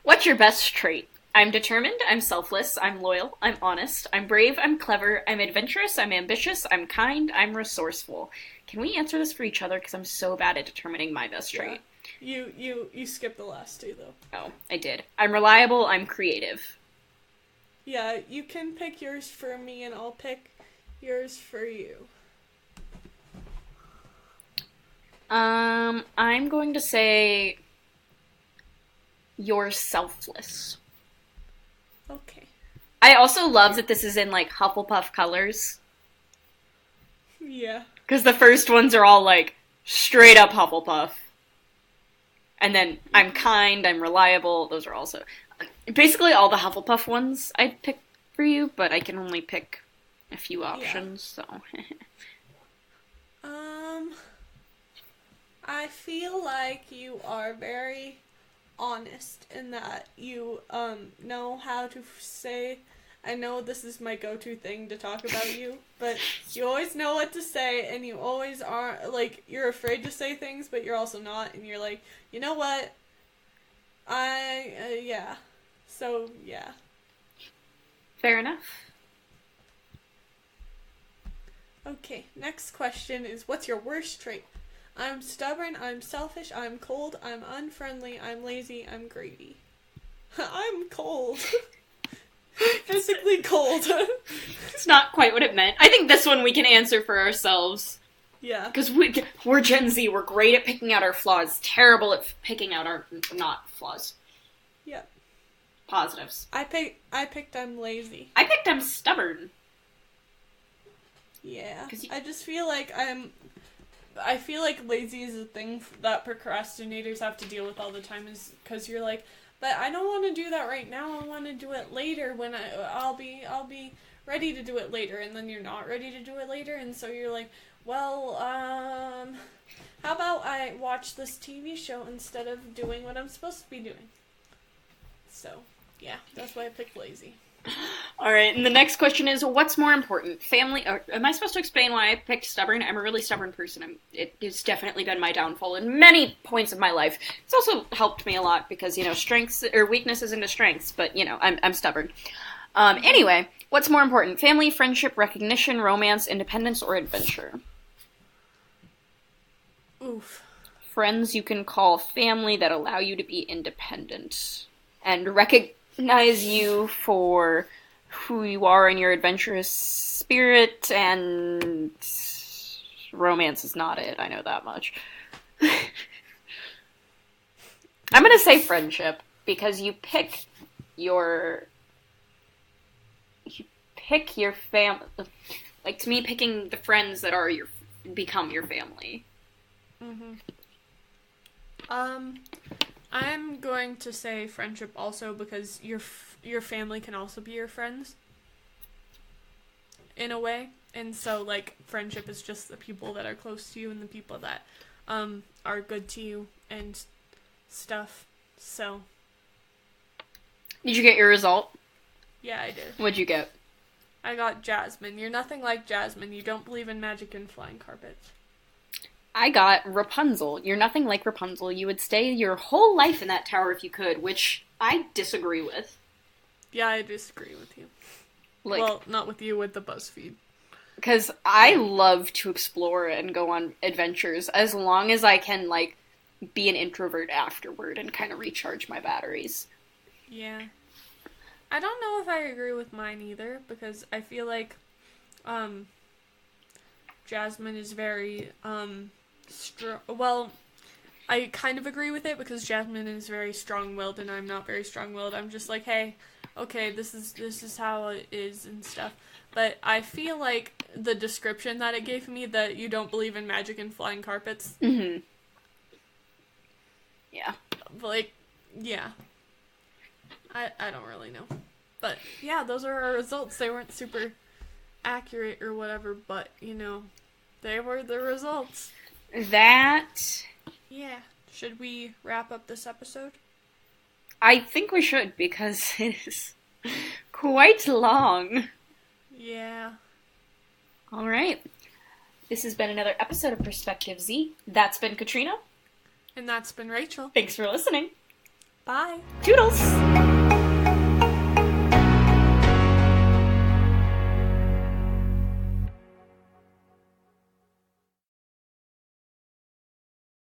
What's your best trait? I'm determined, I'm selfless, I'm loyal, I'm honest, I'm brave, I'm clever, I'm adventurous, I'm ambitious, I'm kind, I'm resourceful. Can we answer this for each other? Because I'm so bad at determining my best trait. Yeah. You skipped the last two, though. Oh, I did. I'm reliable, I'm creative. Yeah, you can pick yours for me and I'll pick yours for you. I'm going to say you're selfless. Okay. I also love that this is in, like, Hufflepuff colors. Yeah. Because the first ones are all, like, straight up Hufflepuff. And then I'm kind, I'm reliable. Those are also... Basically all the Hufflepuff ones I'd pick for you, but I can only pick a few options, so... I feel like you are very honest in that you know how to say, I know this is my go-to thing to talk about you, but you always know what to say, and you always are, like, you're afraid to say things, but you're also not, and you're like, you know what, yeah, so, yeah. Fair enough. Okay, next question is, what's your worst trait? I'm stubborn, I'm selfish, I'm cold, I'm unfriendly, I'm lazy, I'm greedy. I'm cold. Physically cold. It's not quite what it meant. I think this one we can answer for ourselves. Yeah. Because we're Gen Z, we're great at picking out our flaws, terrible at picking out our not flaws. Yep. Positives. I picked I'm lazy. I picked I'm stubborn. Yeah. I just feel like I feel like lazy is a thing that procrastinators have to deal with all the time, is because you're like, but I don't want to do that right now. I want to do it later when I'll be ready to do it later, and then you're not ready to do it later, and so you're like, well, how about I watch this TV show instead of doing what I'm supposed to be doing? So, yeah, that's why I picked lazy. Alright, and the next question is, what's more important? Family, am I supposed to explain why I picked stubborn? I'm a really stubborn person. It's definitely been my downfall in many points of my life. It's also helped me a lot because, strengths, or weaknesses into strengths, but, I'm stubborn. Anyway, what's more important? Family, friendship, recognition, romance, independence, or adventure? Oof. Friends you can call family that allow you to be independent. And recognize you for who you are in your adventurous spirit, and romance is not it, I know that much. I'm gonna say friendship, because you pick your family, like, to me, picking the friends that are become your family. Mm-hmm. I'm going to say friendship also, because your family can also be your friends in a way, and so, like, friendship is just the people that are close to you and the people that are good to you and stuff. So, did you get your result? Yeah, I did. What'd you get? I got Jasmine. You're nothing like Jasmine. You don't believe in magic and flying carpets. I got Rapunzel. You're nothing like Rapunzel. You would stay your whole life in that tower if you could, which I disagree with. Yeah, I disagree with you. Like, well, not with you, with the BuzzFeed. Because I love to explore and go on adventures as long as I can, like, be an introvert afterward and kind of recharge my batteries. Yeah. I don't know if I agree with mine either, because I feel like Jasmine is very well, I kind of agree with it, because Jasmine is very strong-willed and I'm not very strong-willed. I'm just like, hey, okay, this is how it is and stuff. But I feel like the description that it gave me, that you don't believe in magic and flying carpets. Mm-hmm. Yeah. Like, yeah. I don't really know. But, yeah, those are our results. They weren't super accurate or whatever, but, they were the results. That... Yeah. Should we wrap up this episode? I think we should, because it is quite long. Yeah. Alright. This has been another episode of Perspective Z. That's been Katrina. And that's been Rachel. Thanks for listening. Bye. Toodles!